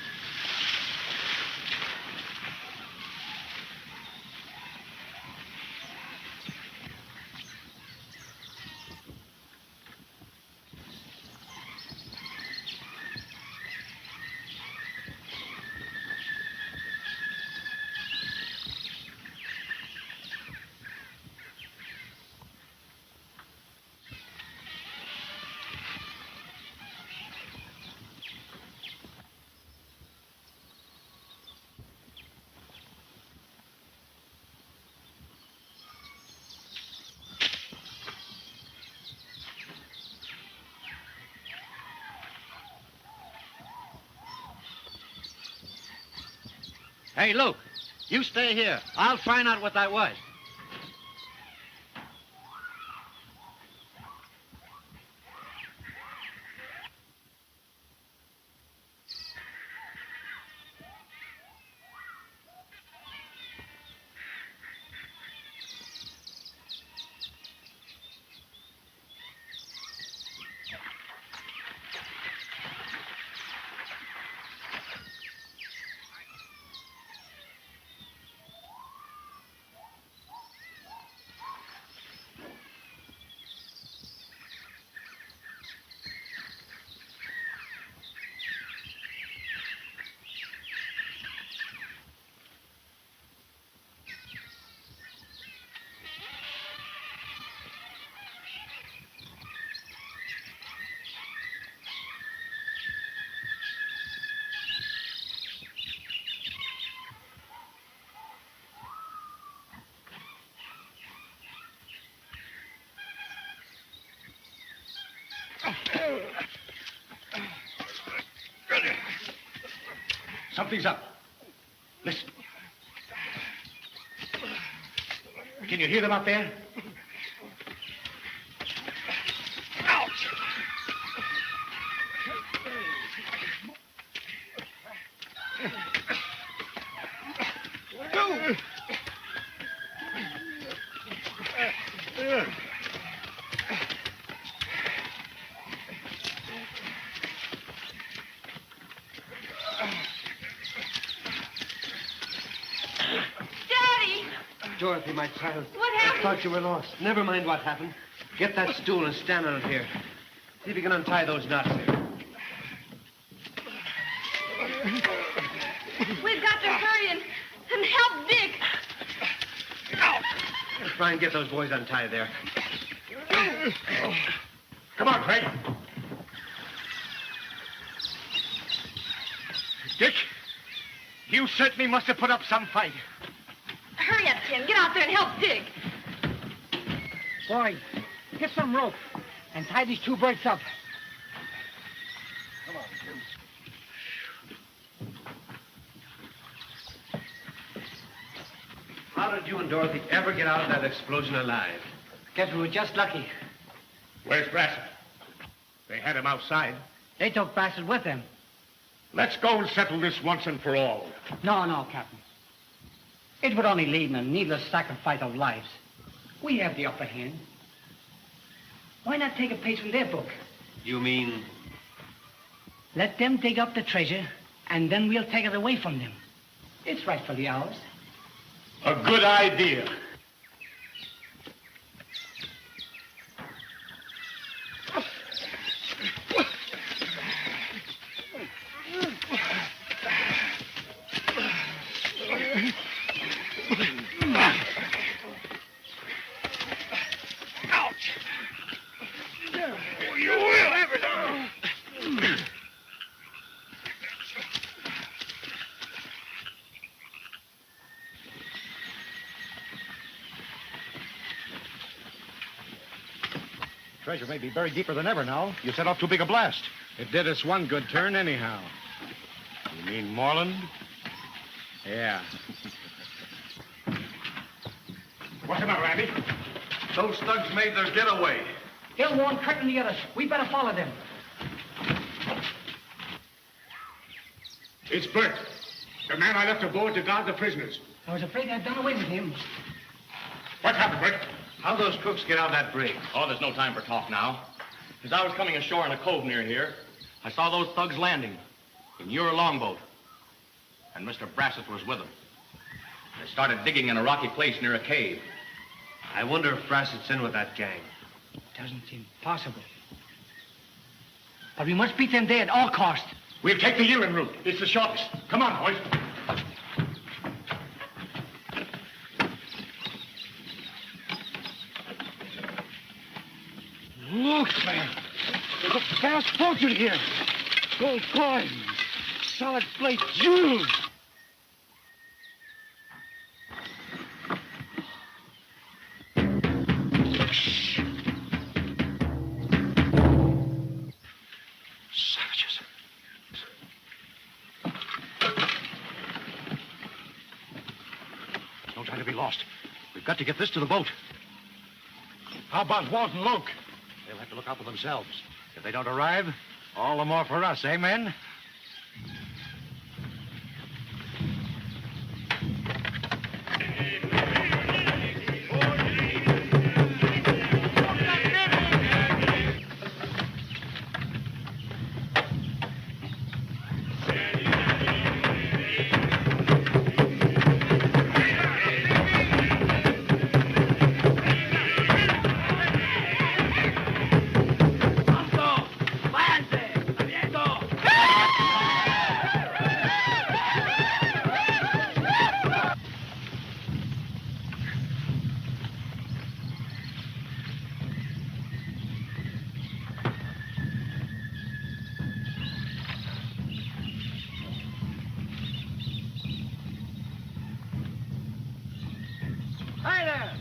Hey, Luke, you stay here. I'll find out what that was. Something's up. Listen. Can you hear them out there? Ouch! Dorothy, my child. What happened? I thought you were lost. Never mind what happened. Get that stool and stand on it here. See if you can untie those knots. We've got to hurry and help Dick. Try and get those boys untied there. Come on, Craig. Dick, you certainly must have put up some fight. Hurry up, Tim. Get out there and help Dick. Boy, get some rope and tie these 2 birds up. Come on, Tim. How did you and Dorothy ever get out of that explosion alive? Guess we were just lucky. Where's Brasset? They had him outside. They took Brasset with them. Let's go and settle this once and for all. No, Captain. It would only lead in a needless sacrifice of lives. We have the upper hand. Why not take a page from their book? You mean? Let them dig up the treasure, and then we'll take it away from them. It's rightfully ours. A good idea. Treasure may be buried deeper than ever now. You set off too big a blast. It did us one good turn anyhow. You mean Moreland? Yeah. What's the matter, Andy? Those thugs made their getaway. They'll warn Craig and the others. We better follow them. It's Bert, the man I left aboard to guard the prisoners. I was afraid I'd done away with him. What happened, Bert? How'd those crooks get out of that brig? Oh, there's no time for talk now. As I was coming ashore in a cove near here, I saw those thugs landing in your longboat. And Mr. Brasset was with them. They started digging in a rocky place near a cave. I wonder if Brasset's in with that gang. Doesn't seem possible. But we must beat them there at all costs. We'll take the Ewan route. It's the shortest. Come on, boys. Look, man. There's a fast fortune here. Gold coins, solid plate jewels. Savages. There's no time to be lost. We've got to get this to the boat. How about Walt and Luke? They'll have to look out for themselves. If they don't arrive, all the more for us, eh, men? Hi there.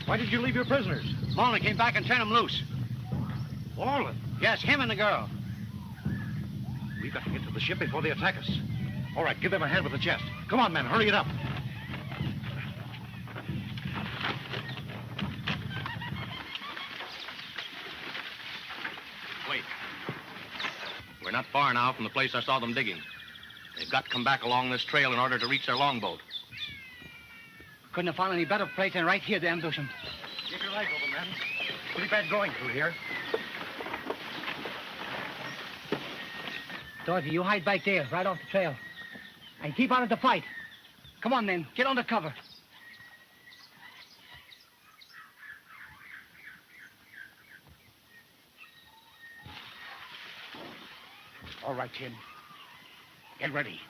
Why did you leave your prisoners? Moreland came back and turned them loose. Moreland? Yes, him and the girl. We've got to get to the ship before they attack us. All right, give them a hand with the chest. Come on, men, hurry it up. Wait. We're not far now from the place I saw them digging. They've got to come back along this trail in order to reach their longboat. Couldn't have found any better place than right here to ambush them. Keep your legs open, men. Pretty bad going through here. Dorothy, you hide back there, right off the trail. And keep out of the fight. Come on, then. Get under cover. All right, Tim. Get ready.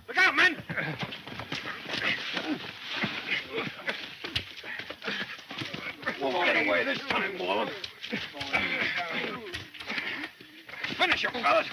Look out, men! Get away this time, Moreland. Finish him, fellas.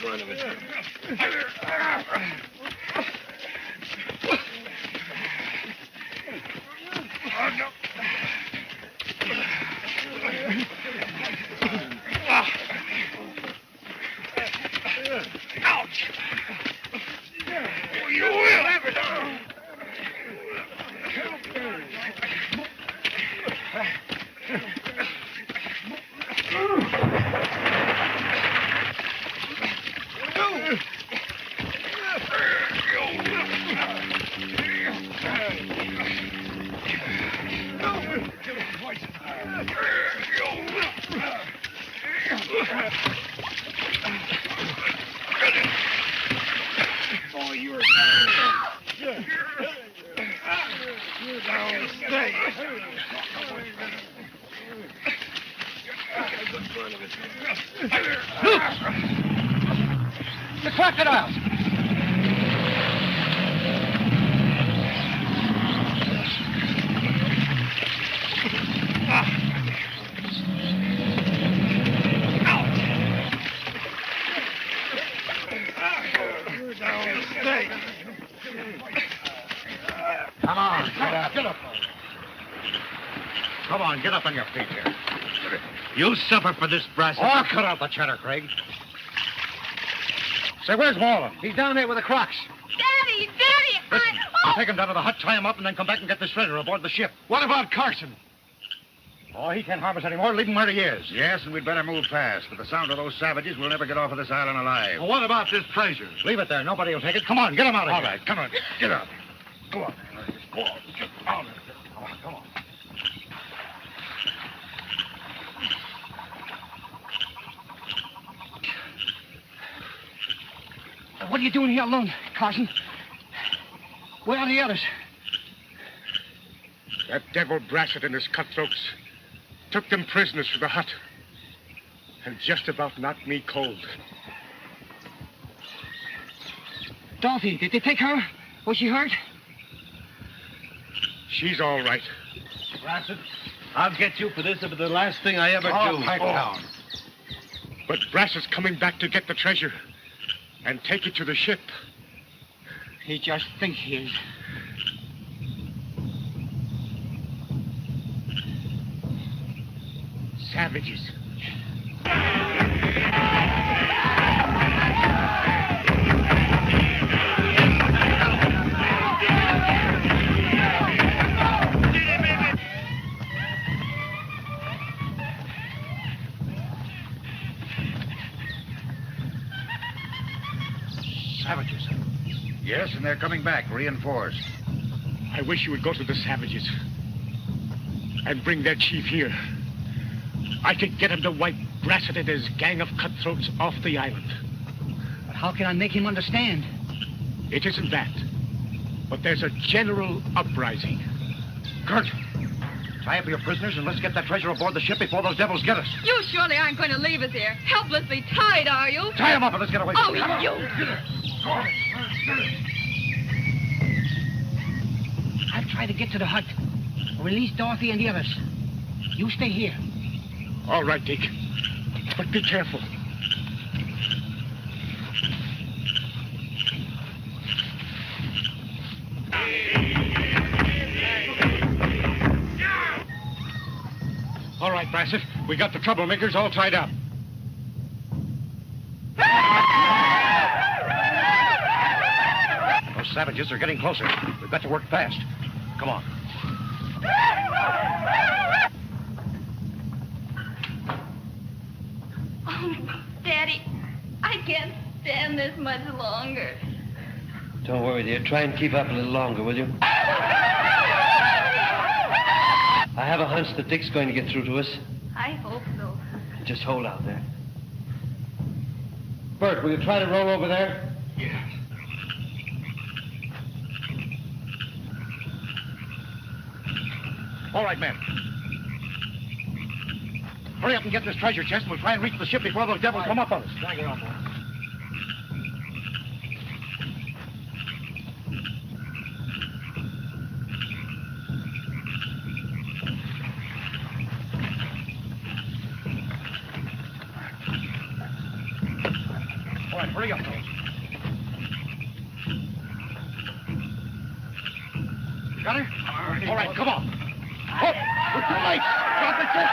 fun of it. Oh, no. Ouch! You will! Oh, you're down. Stay. The crocodiles! Come on, get up. Get up. Come on, get up on your feet here. You'll suffer for this, Brasset. Oh, cut out the chatter, Craig. Say, where's Moreland? He's down there with the crocs. Daddy! Listen, take him down to the hut, tie him up, and then come back and get this treasure aboard the ship. What about Carson? Oh, he can't harm us anymore. Leave him where he is. Yes, and we'd better move fast. With the sound of those savages, we'll never get off of this island alive. Well, what about this treasure? Leave it there. Nobody will take it. Come on, get him out of All here. right, come on. Get up. Go on. Go on. Get on. Come on, come on. What are you doing here alone, Carson? Where are the others? That devil Brasset and his cutthroats took them prisoners to the hut and just about knocked me cold. Dorothy, did they take her? Was she hurt? She's all right. Brasset, I'll get you for this if it's the last thing I ever Oh, do. pipe down. But Brasset's coming back to get the treasure and take it to the ship. He just thinks he is. Savages. Savages? Yes, and they're coming back, reinforced. I wish you would go to the savages and bring their chief here. I could get him to wipe Brasset and his gang of cutthroats off the island. But how can I make him understand? It isn't that. But there's a general uprising. Kurt, tie up your prisoners and let's get that treasure aboard the ship before those devils get us. You surely aren't going to leave us here, helplessly tied, are you? Tie them up and let's get away. Oh, Come you! on. I'll try to get to the hut. Release Dorothy and the others. You stay here. All right, Dick. But be careful. All right, Brasset. We got the troublemakers all tied up. Those savages are getting closer. We've got to work fast. Come on. Oh, Daddy, I can't stand this much longer. Don't worry, dear. Try and keep up a little longer, will you? I have a hunch that Dick's going to get through to us. I hope so. Just hold out there. Bert, will you try to roll over there? Yeah. All right, men. Hurry up and get this treasure chest, and we'll try and reach the ship before those devils come up on us. Drag her on, boy. All right. Hurry up, fellas. Got her? All right, come on. Up! We're too late! Drop the chest!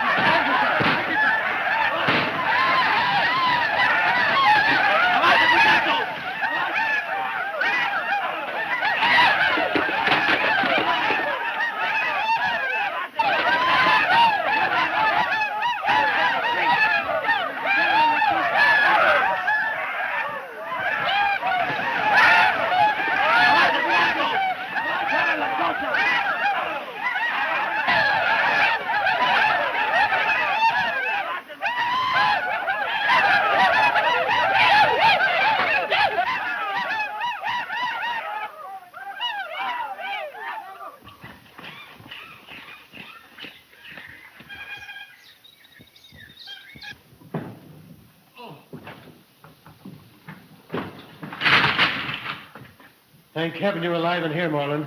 Thank heaven you're alive and here, Moreland.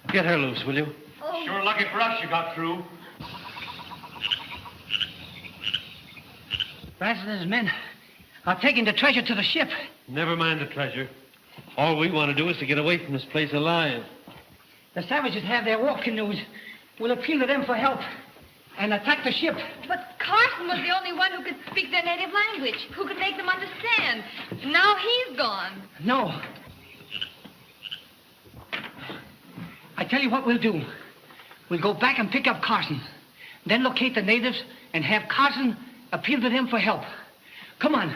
Get her loose, will you? Oh. Sure lucky for us you got through. Brasset and his men are taking the treasure to the ship. Never mind the treasure. All we want to do is to get away from this place alive. The savages have their war canoes. We'll appeal to them for help and attack the ship. But Carson was the only one who could speak their native language, who could make them understand. Now he's gone. No. I tell you what we'll do. We'll go back and pick up Carson. Then locate the natives and have Carson appeal to them for help. Come on.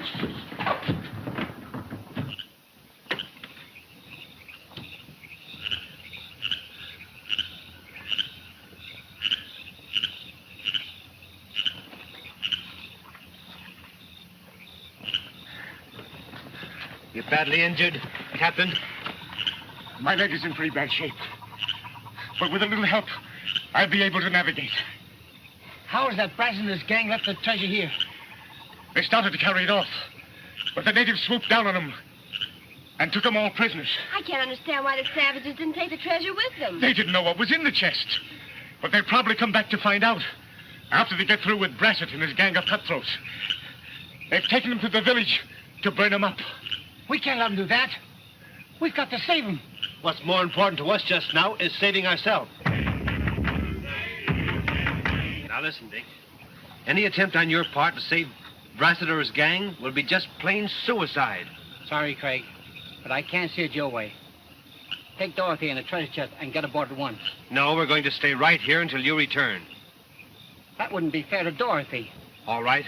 You badly injured, Captain? My leg is in pretty bad shape. But with a little help, I'll be able to navigate. How is that Brasset and his gang left the treasure here? They started to carry it off, but the natives swooped down on them and took them all prisoners. I can't understand why the savages didn't take the treasure with them. They didn't know what was in the chest, but they'll probably come back to find out after they get through with Brasset and his gang of cutthroats. They've taken them to the village to burn them up. We can't let them do that. We've got to save them. What's more important to us just now is saving ourselves. Now listen, Dick. Any attempt on your part to save Brasset or his gang will be just plain suicide. Sorry, Craig, but I can't see it your way. Take Dorothy and the treasure chest and get aboard at once. No, we're going to stay right here until you return. That wouldn't be fair to Dorothy. All right.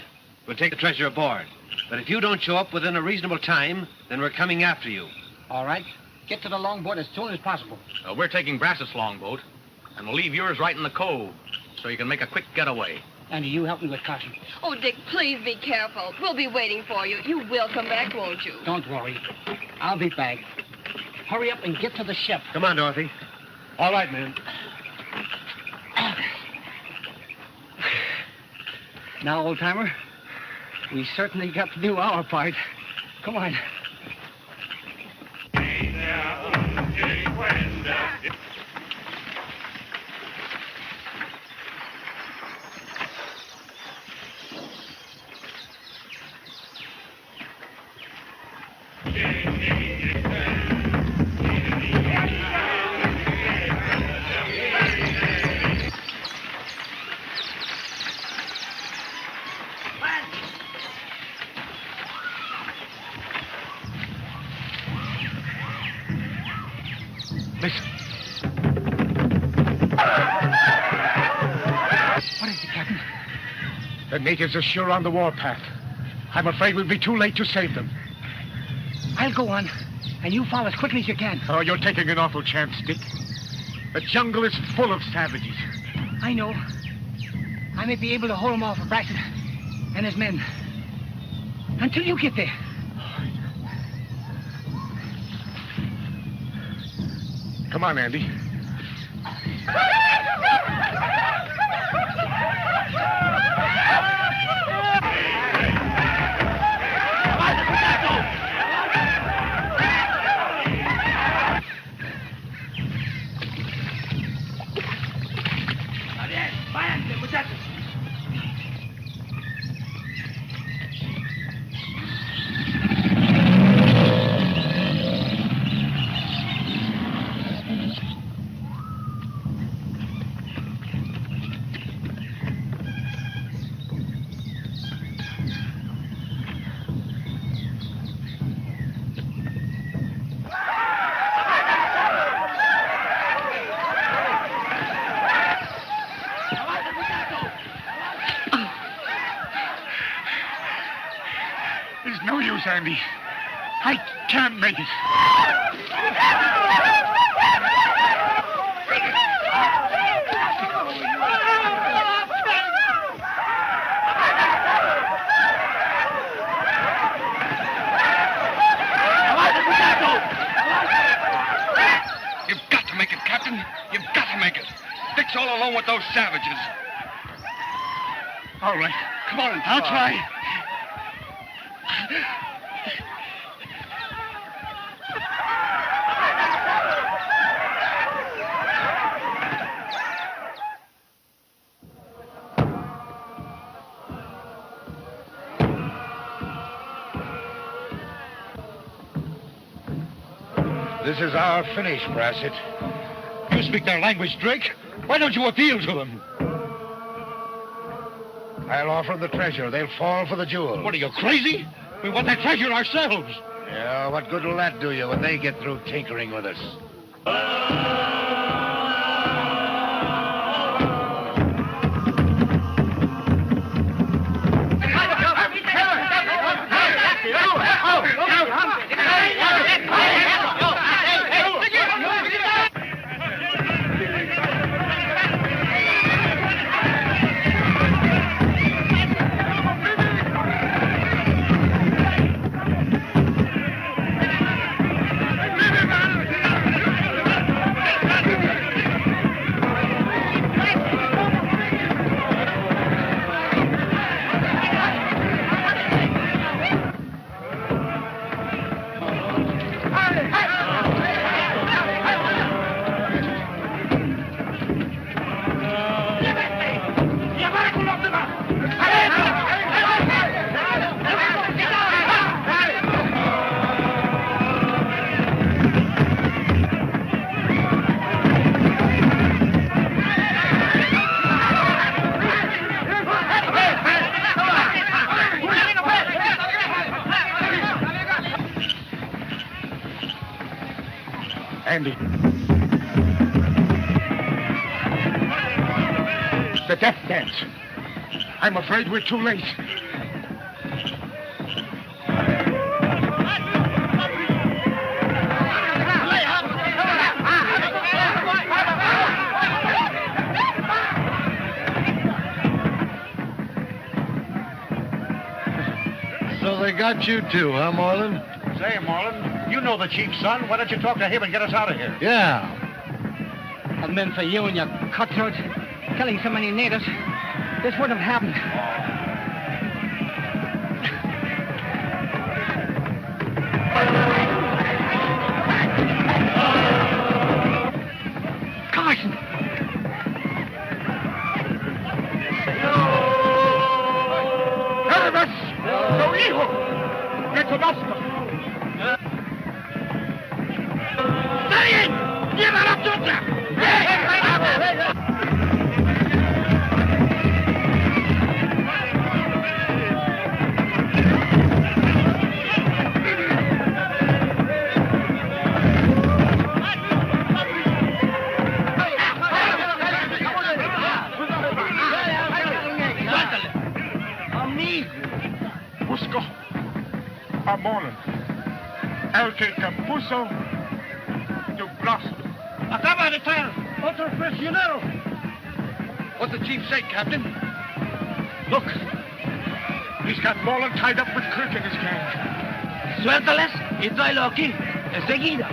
We'll take the treasure aboard. But if you don't show up within a reasonable time, then we're coming after you. All right. Get to the longboat as soon as possible. We're taking Brassett's longboat, and we'll leave yours right in the cove, so you can make a quick getaway. And you help me with Carson. Oh, Dick, please be careful. We'll be waiting for you. You will come back, won't you? Don't worry. I'll be back. Hurry up and get to the ship. Come on, Dorothy. All right, man. Now, old-timer, we certainly got to do our part. Come on. Listen. What is it, Captain? The natives are sure on the warpath. I'm afraid we'll be too late to save them. I'll go on, and you follow as quickly as you can. Oh, you're taking an awful chance, Dick. The jungle is full of savages. I know. I may be able to hold him off of Brasset and his men. Until you get there. Come on, Andy. There's no use, Andy. I can't make it. You've got to make it, Captain. You've got to make it. Dick's all alone with those savages. All right. Come on, I'll try. This is our finish, Brasset. You speak their language, Drake. Why don't you appeal to them? I'll offer the treasure. They'll fall for the jewel. What, are you crazy? We want that treasure ourselves. Yeah, what good will that do you when they get through tinkering with us? Andy. The death dance. I'm afraid we're too late. So they got you too, huh, Moreland? Say, Moreland, you know the chief's son. Why don't you talk to him and get us out of here? Yeah. I've been for you and your cutthroats, killing so many natives. This wouldn't have happened. Carson! ¡Hermes! ¡Tu hijo! ¡Me conozco! ¡Está bien! ¡Lleva la tuya! Busco a Moreland, el que puso tu brazo. Acaba de traer otro prisionero. What's the chief say, Captain? Look, he's got Moreland tied up with Kirk in his gang. Suéltales y tráelo aquí, enseguida.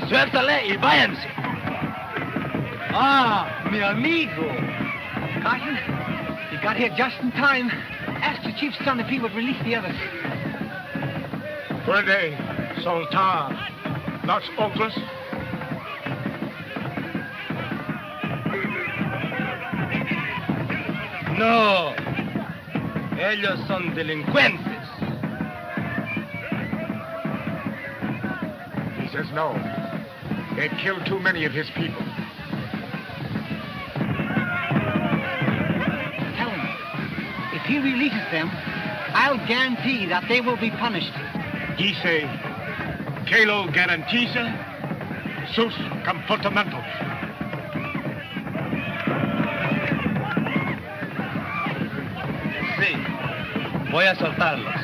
Suéltale y váyanse. Ah, mi amigo. Carson, you got here just in time. Ask the chief's son if he would release the others. Puede soltar los otros. No. Ellos son delincuentes. says no. They've killed too many of his people. Tell him, if he releases them, I'll guarantee that they will be punished. Dice, que lo garantiza sus comportamientos. Sí, voy a soltarlos.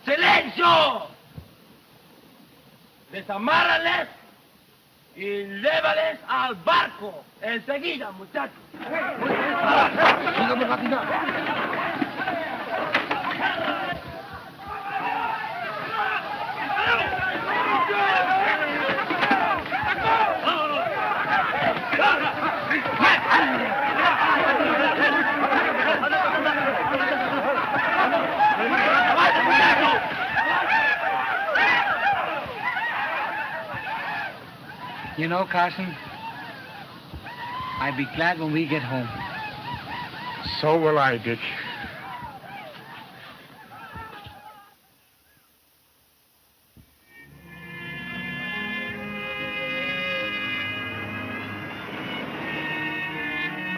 ¡Silencio! Desamárrales y lévales al barco. Enseguida, muchachos. Sígame rápido. You know, Carson, I'd be glad when we get home. So will I, Dick.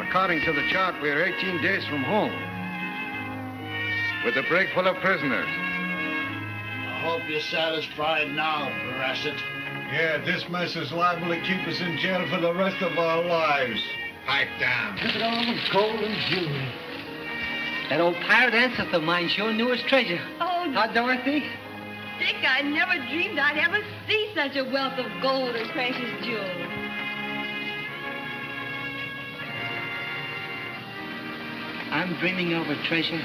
According to the chart, we're 18 days from home. With a brig full of prisoners. I hope you're satisfied now, Brasset. Yeah, this mess is liable to keep us in jail for the rest of our lives. Pipe down. Look at all the gold and jewelry. That old pirate ancestor of mine sure knew his treasure. Oh, Huh, Dorothy? Dick, I never dreamed I'd ever see such a wealth of gold and precious jewels. I'm dreaming of a treasure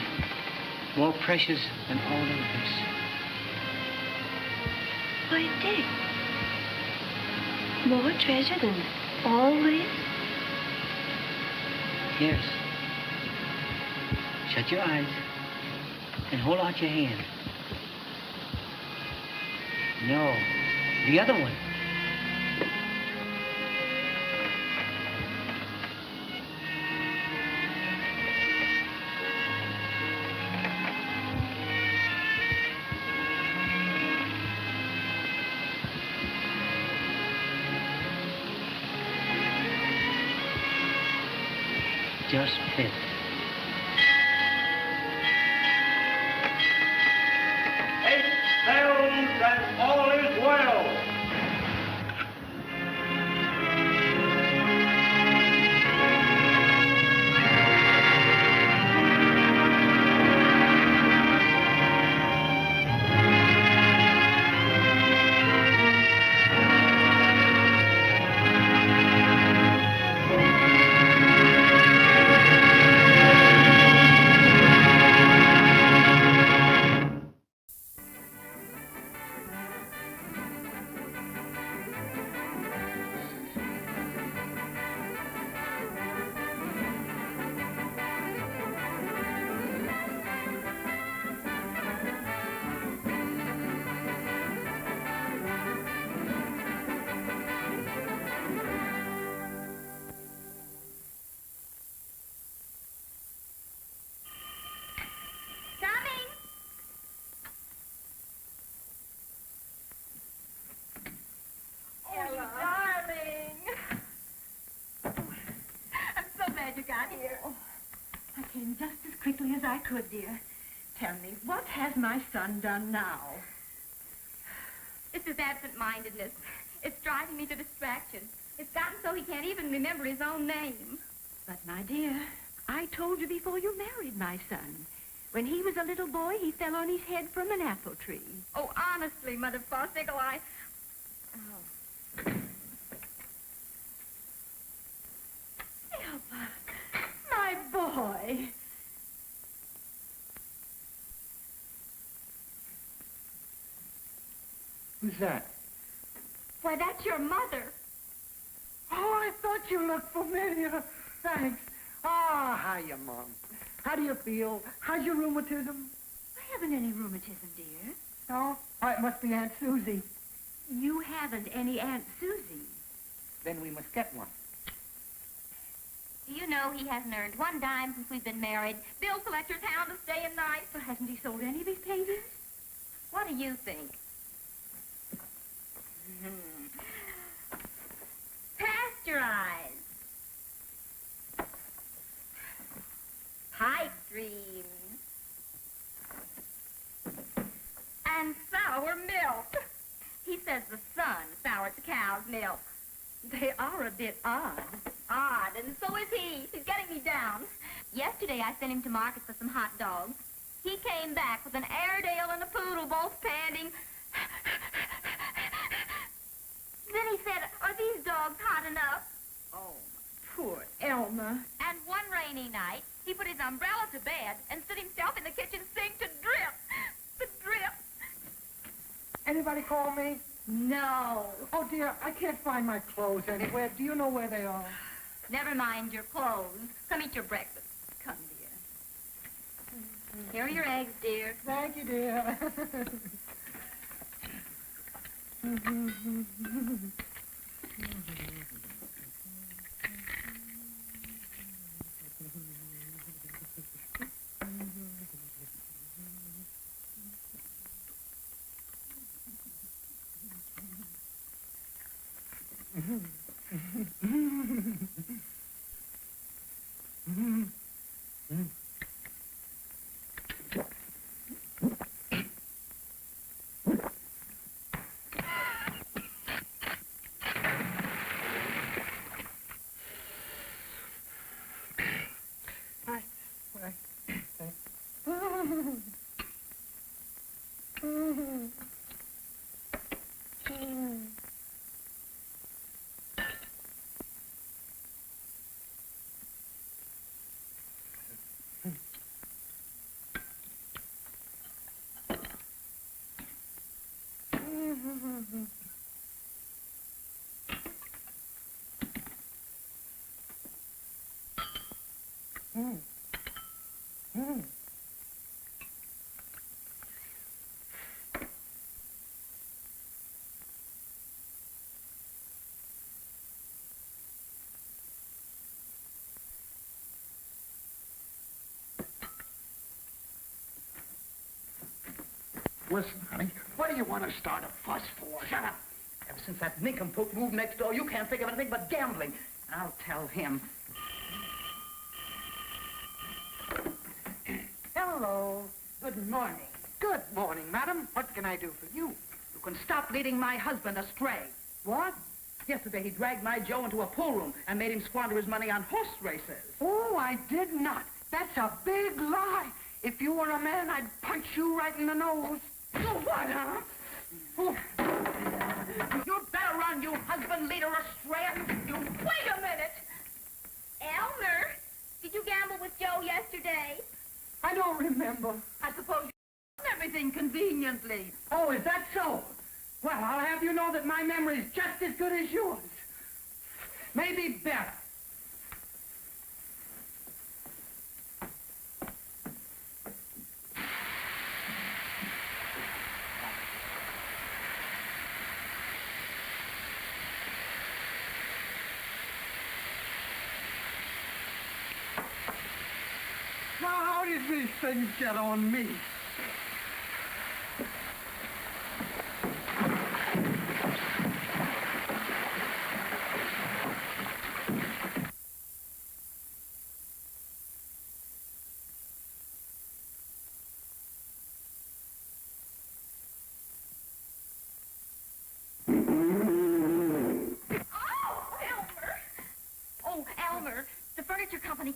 more precious than all of this. Why, Dick, more treasure than all this? Yes. Shut your eyes and hold out your hand. No, the other one. Just fit. It spells that all is well. Just as quickly as I could, dear. Tell me, what has my son done now? It's his absent-mindedness. It's driving me to distraction. It's gotten so he can't even remember his own name. But, my dear, I told you before you married my son. When he was a little boy, he fell on his head from an apple tree. Oh, honestly, Mother Fosdickle, Oh. Elba, my boy. Who's that? Why, that's your mother. Oh, I thought you looked familiar. Thanks. Ah, hiya, Mom. How do you feel? How's your rheumatism? I haven't any rheumatism, dear. No? Oh, it must be Aunt Susie. You haven't any Aunt Susie. Then we must get one. know he hasn't earned one dime since we've been married? Bill collector town this day and night. But hasn't he sold any of his paintings? What do you think? Pasteurized. Pipe dreams. And sour milk. He says the sun sours the cow's milk. They are a bit odd. Odd, and so is he. He's getting me down. Yesterday, I sent him to market for some hot dogs. He came back with an Airedale and a poodle, both panting. Then he said, are these dogs hot enough? Oh, poor Elmer. And one rainy night, he put his umbrella to bed and stood himself in the kitchen sink to drip. The drip. Anybody call me? No. Oh, dear, I can't find my clothes anywhere. Do you know where they are? Never mind your clothes. Come eat your breakfast. Come, dear. Here are your eggs, dear. Thank you, dear. Listen, honey, what do you want to start a fuss for? Shut up. Ever since that nincompoop moved next door, you can't think of anything but gambling. I'll tell him. Hello. Good morning. Good morning, madam. What can I do for you? You can stop leading my husband astray. What? Yesterday, he dragged my Joe into a pool room and made him squander his money on horse races. Oh, I did not. That's a big lie. If you were a man, I'd punch you right in the nose. So what, huh? Oh. You'd better run, you husband leader astray. You wait a minute. Elmer, did you gamble with Joe yesterday? I don't remember. I suppose you done everything conveniently. Oh, is that so? Well, I'll have you know that my memory's just as good as yours. Maybe better. Now, how did these things get on me?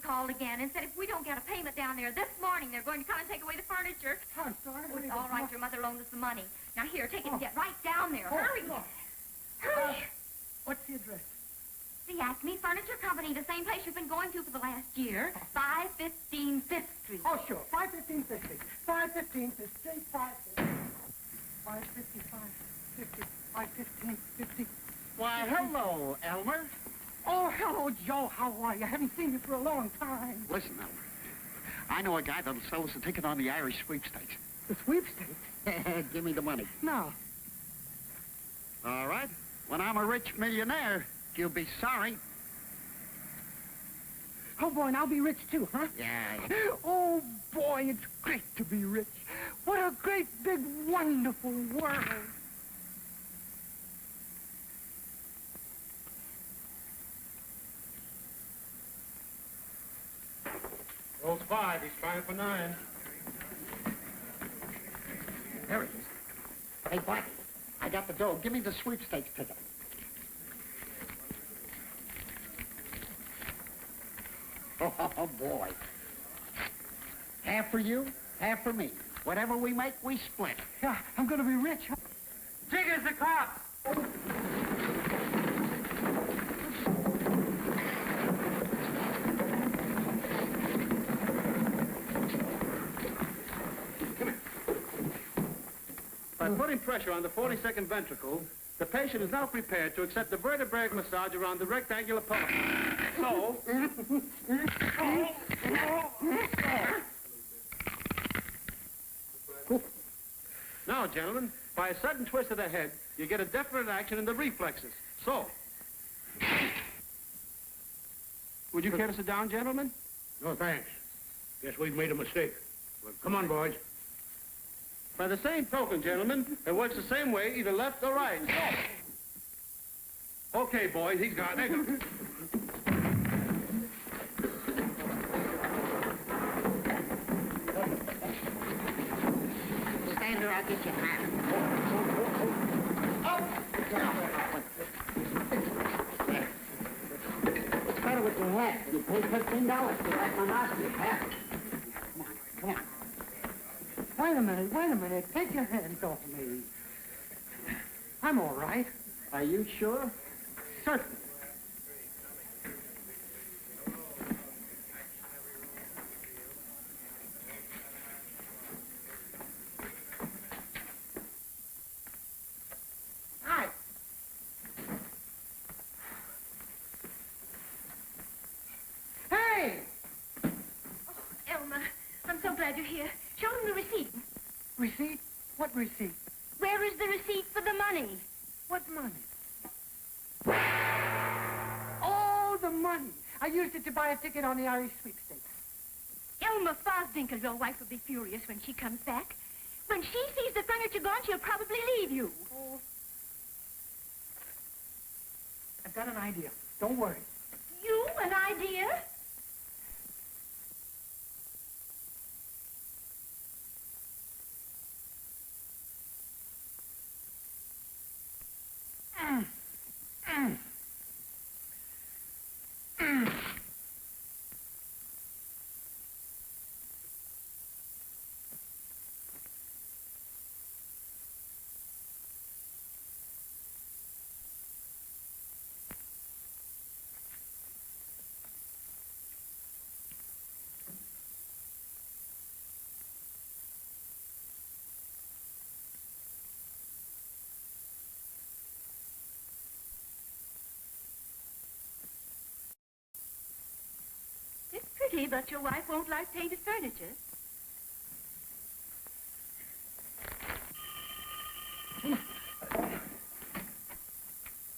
Called again and said if we don't get a payment down there this morning, they're going to come and take away the furniture. I'm sorry. Oh, it's all right. Your mother loaned us the money. Now, here, take it and get right down there. Oh, Hurry. look. Hurry. What's the address? The Acme Furniture Company, the same place you've been going to for the last year. 515 5th Street. Oh, sure. 515 5th Street. 515 5th Street. 555 50. 515 50. Why, hello, Elmer. Oh, hello, Joe. How are you? I haven't seen you for a long time. Listen, Elmer. I know a guy that'll sell us a ticket on the Irish sweepstakes. The sweepstakes? Give me the money. No. All right. When I'm a rich millionaire, you'll be sorry. Oh, boy, and I'll be rich, too, huh? Yeah. Oh, boy, it's great to be rich. What a great, big, wonderful world. Rolls 5. He's trying for 9. There it is. Hey, Blackie, I got the dough. Give me the sweepstakes ticket. Oh, boy. Half for you, half for me. Whatever we make, we split. Yeah, I'm going to be rich. Huh? Jiggers the cops! By putting pressure on the 42nd ventricle, the patient is now prepared to accept the vertebrae massage around the rectangular pulse. So... Now, gentlemen, by a sudden twist of the head, you get a definite action in the reflexes. So... Would you care to sit down, gentlemen? No, thanks. Guess we've made a mistake. Well, come on, boys. By the same token, gentlemen, it works the same way, either left or right. So... Okay, boys, he's got it. Stand there, I'll get your hat. What's the matter with your head? You paid $15 for that monosity hat. Come on. Wait a minute. Take your hands off me. I'm all right. Are you sure? Certain. Hi. Hey! Oh, Elmer, I'm so glad you're here. Show him the receipt. Receipt? What receipt? Where is the receipt for the money? What money? Oh, the money. I used it to buy a ticket on the Irish sweepstakes. Elmer Fosdinker's wife will be furious when she comes back. When she sees the furniture gone, she'll probably leave you. Oh. I've got an idea. Don't worry. You? An idea? It's pretty, but your wife won't like painted furniture.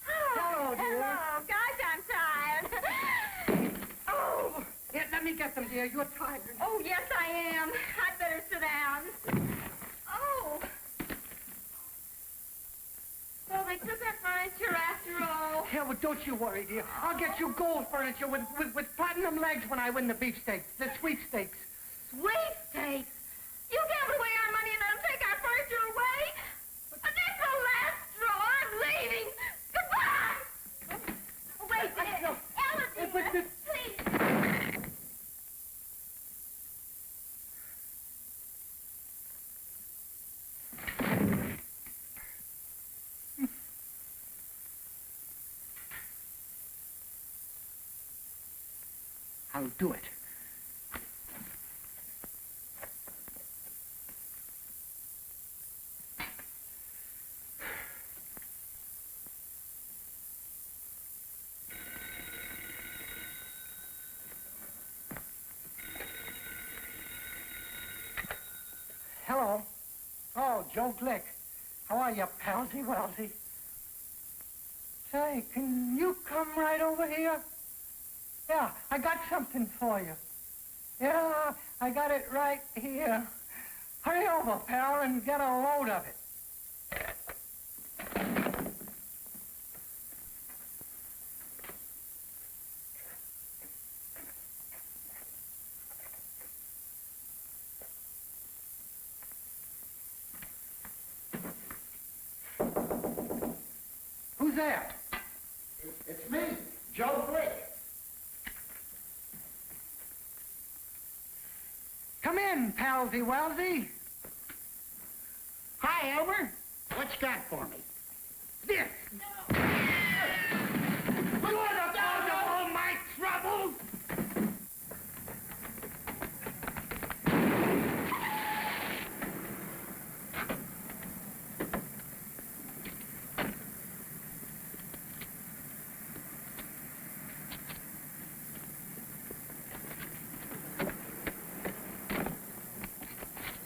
Hello, dear. Hello. Gosh, I'm tired. Oh. Here, let me get them, dear. You're tired. Oh, yes, I am. I'd better sit down. Oh. So they took that furniture after all. Yeah, well, don't you worry, dear. I'll get you gold furniture with platinum legs when I win the beefsteaks, the sweepstakes. Sweepstakes? You gamble away our money and let them take our furniture away? But that's the last straw. I'm leaving. Goodbye. Oh, wait, Ella, dear. Please. I'll do it. Hello. Oh, Joe Glick. How are you, palsy Welty? Say, can you come right over here? Yeah, I got something for you. Yeah, I got it right here. Hurry over, pal, and get a load of it. Who's there? It's me, Joe Blick. Come in, Palsy Welsy. Hi, Elmer. What you got for me? This. What the cause of all my troubles?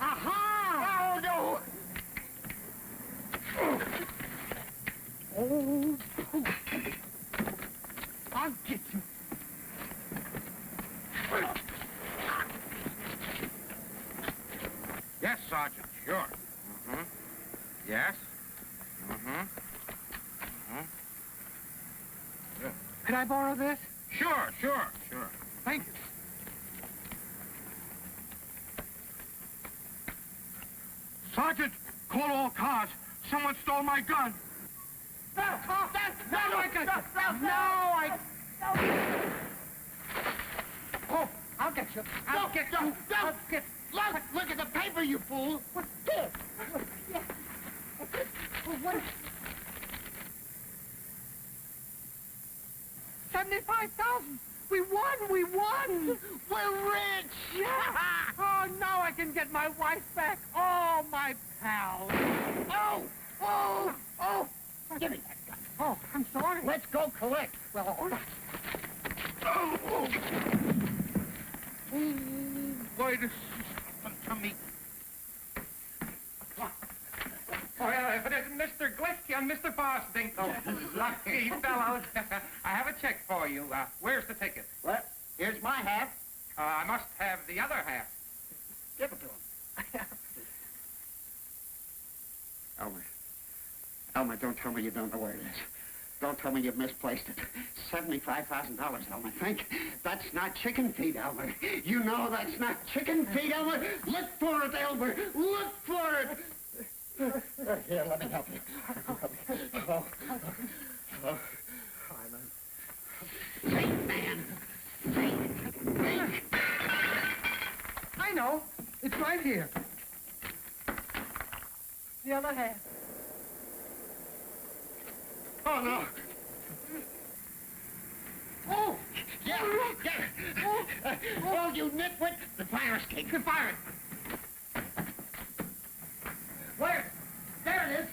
Aha! Oh, no! Oh, I'll get you. Yes, Sergeant, sure. Mm-hmm. Yes? Mm-hmm. Could I borrow this? Sure. Thank you. Sergeant, call all cars. Someone stole my gun. No, I got you. No, I... Oh, I'll get you. I'll get you. I'll get... Look at the paper, you fool. What's this? What is... 75,000. We won. We're rich. Oh, now I can get my wife back. Oh, my pals. Oh! Give me that gun. Oh, I'm sorry. Let's go collect. Well, all right. Oh, why this happened to me? Oh, yeah, if it isn't Mr. Glick and Mr. Bosting. Oh, lucky fellows. I have a check for you. Where's the ticket? Well, here's my half. I must have the other half. Give it to him. Elmer, don't tell me you don't know where it is. Don't tell me you've misplaced it. $75,000, Elmer. Think? That's not chicken feed, Elmer. You know that's not chicken feed, Elmer. Look for it, Elmer. Look for it. Here, let me help you. Think, man. Think. I know. It's right here. The other half. Oh, no. Oh, yeah. Oh, you nitwit. The fire escape. The fire. Where? There it is.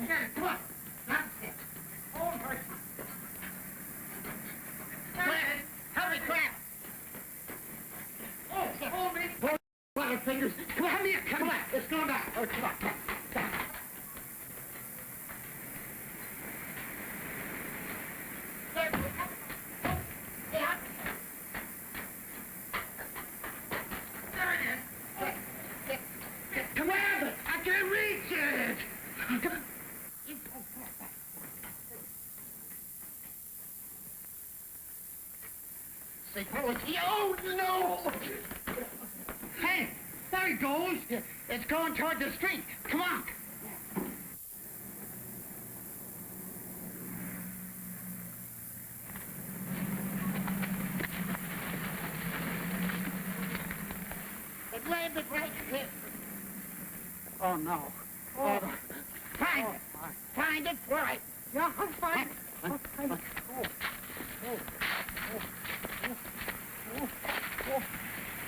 There. Come on. That's it. Oh, mercy. Hurry, crap. Oh, hold me. Butterfingers. Come on, here. Come on. Let's go back. Oh, come on. Back. Come on! I can't reach it! Psychology. Oh, no! Hey, there it goes. It's going toward the street. Come on. It landed right here. Oh, no. Oh. Find it. Find it. Right. Yeah, I'll find it.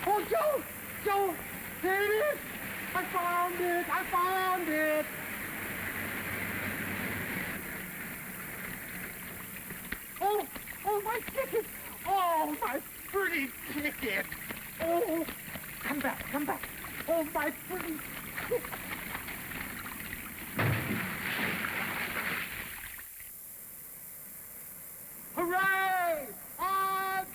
Oh, Joe! Joe! There it is! I found it! Oh, my ticket! Oh, my pretty ticket! Oh, come back! Oh, my pretty ticket! Hooray! I'm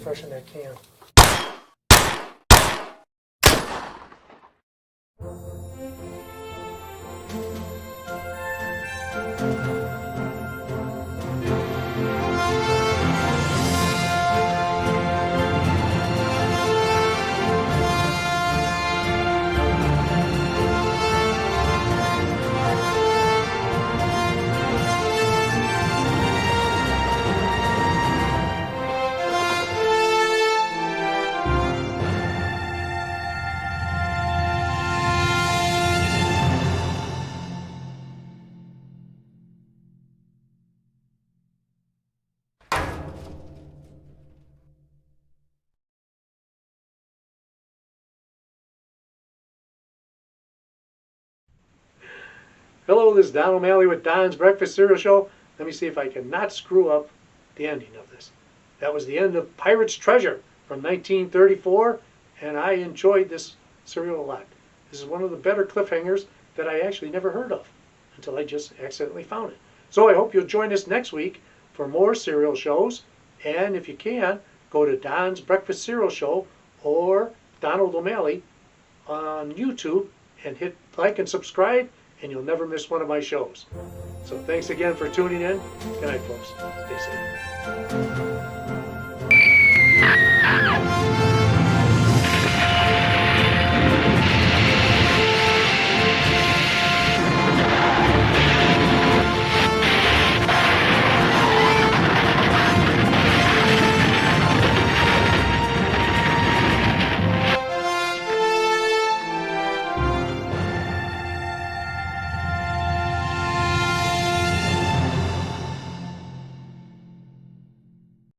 freshen that can. Hello, this is Don O'Malley with Don's Breakfast Cereal Show. Let me see if I can not screw up the ending of this. That was the end of Pirate's Treasure from 1934, and I enjoyed this serial a lot. This is one of the better cliffhangers that I actually never heard of until I just accidentally found it. So I hope you'll join us next week for more serial shows, and if you can, go to Don's Breakfast Cereal Show or Donald O'Malley on YouTube and hit like and subscribe, and you'll never miss one of my shows. So thanks again for tuning in. Good night, folks. Stay safe.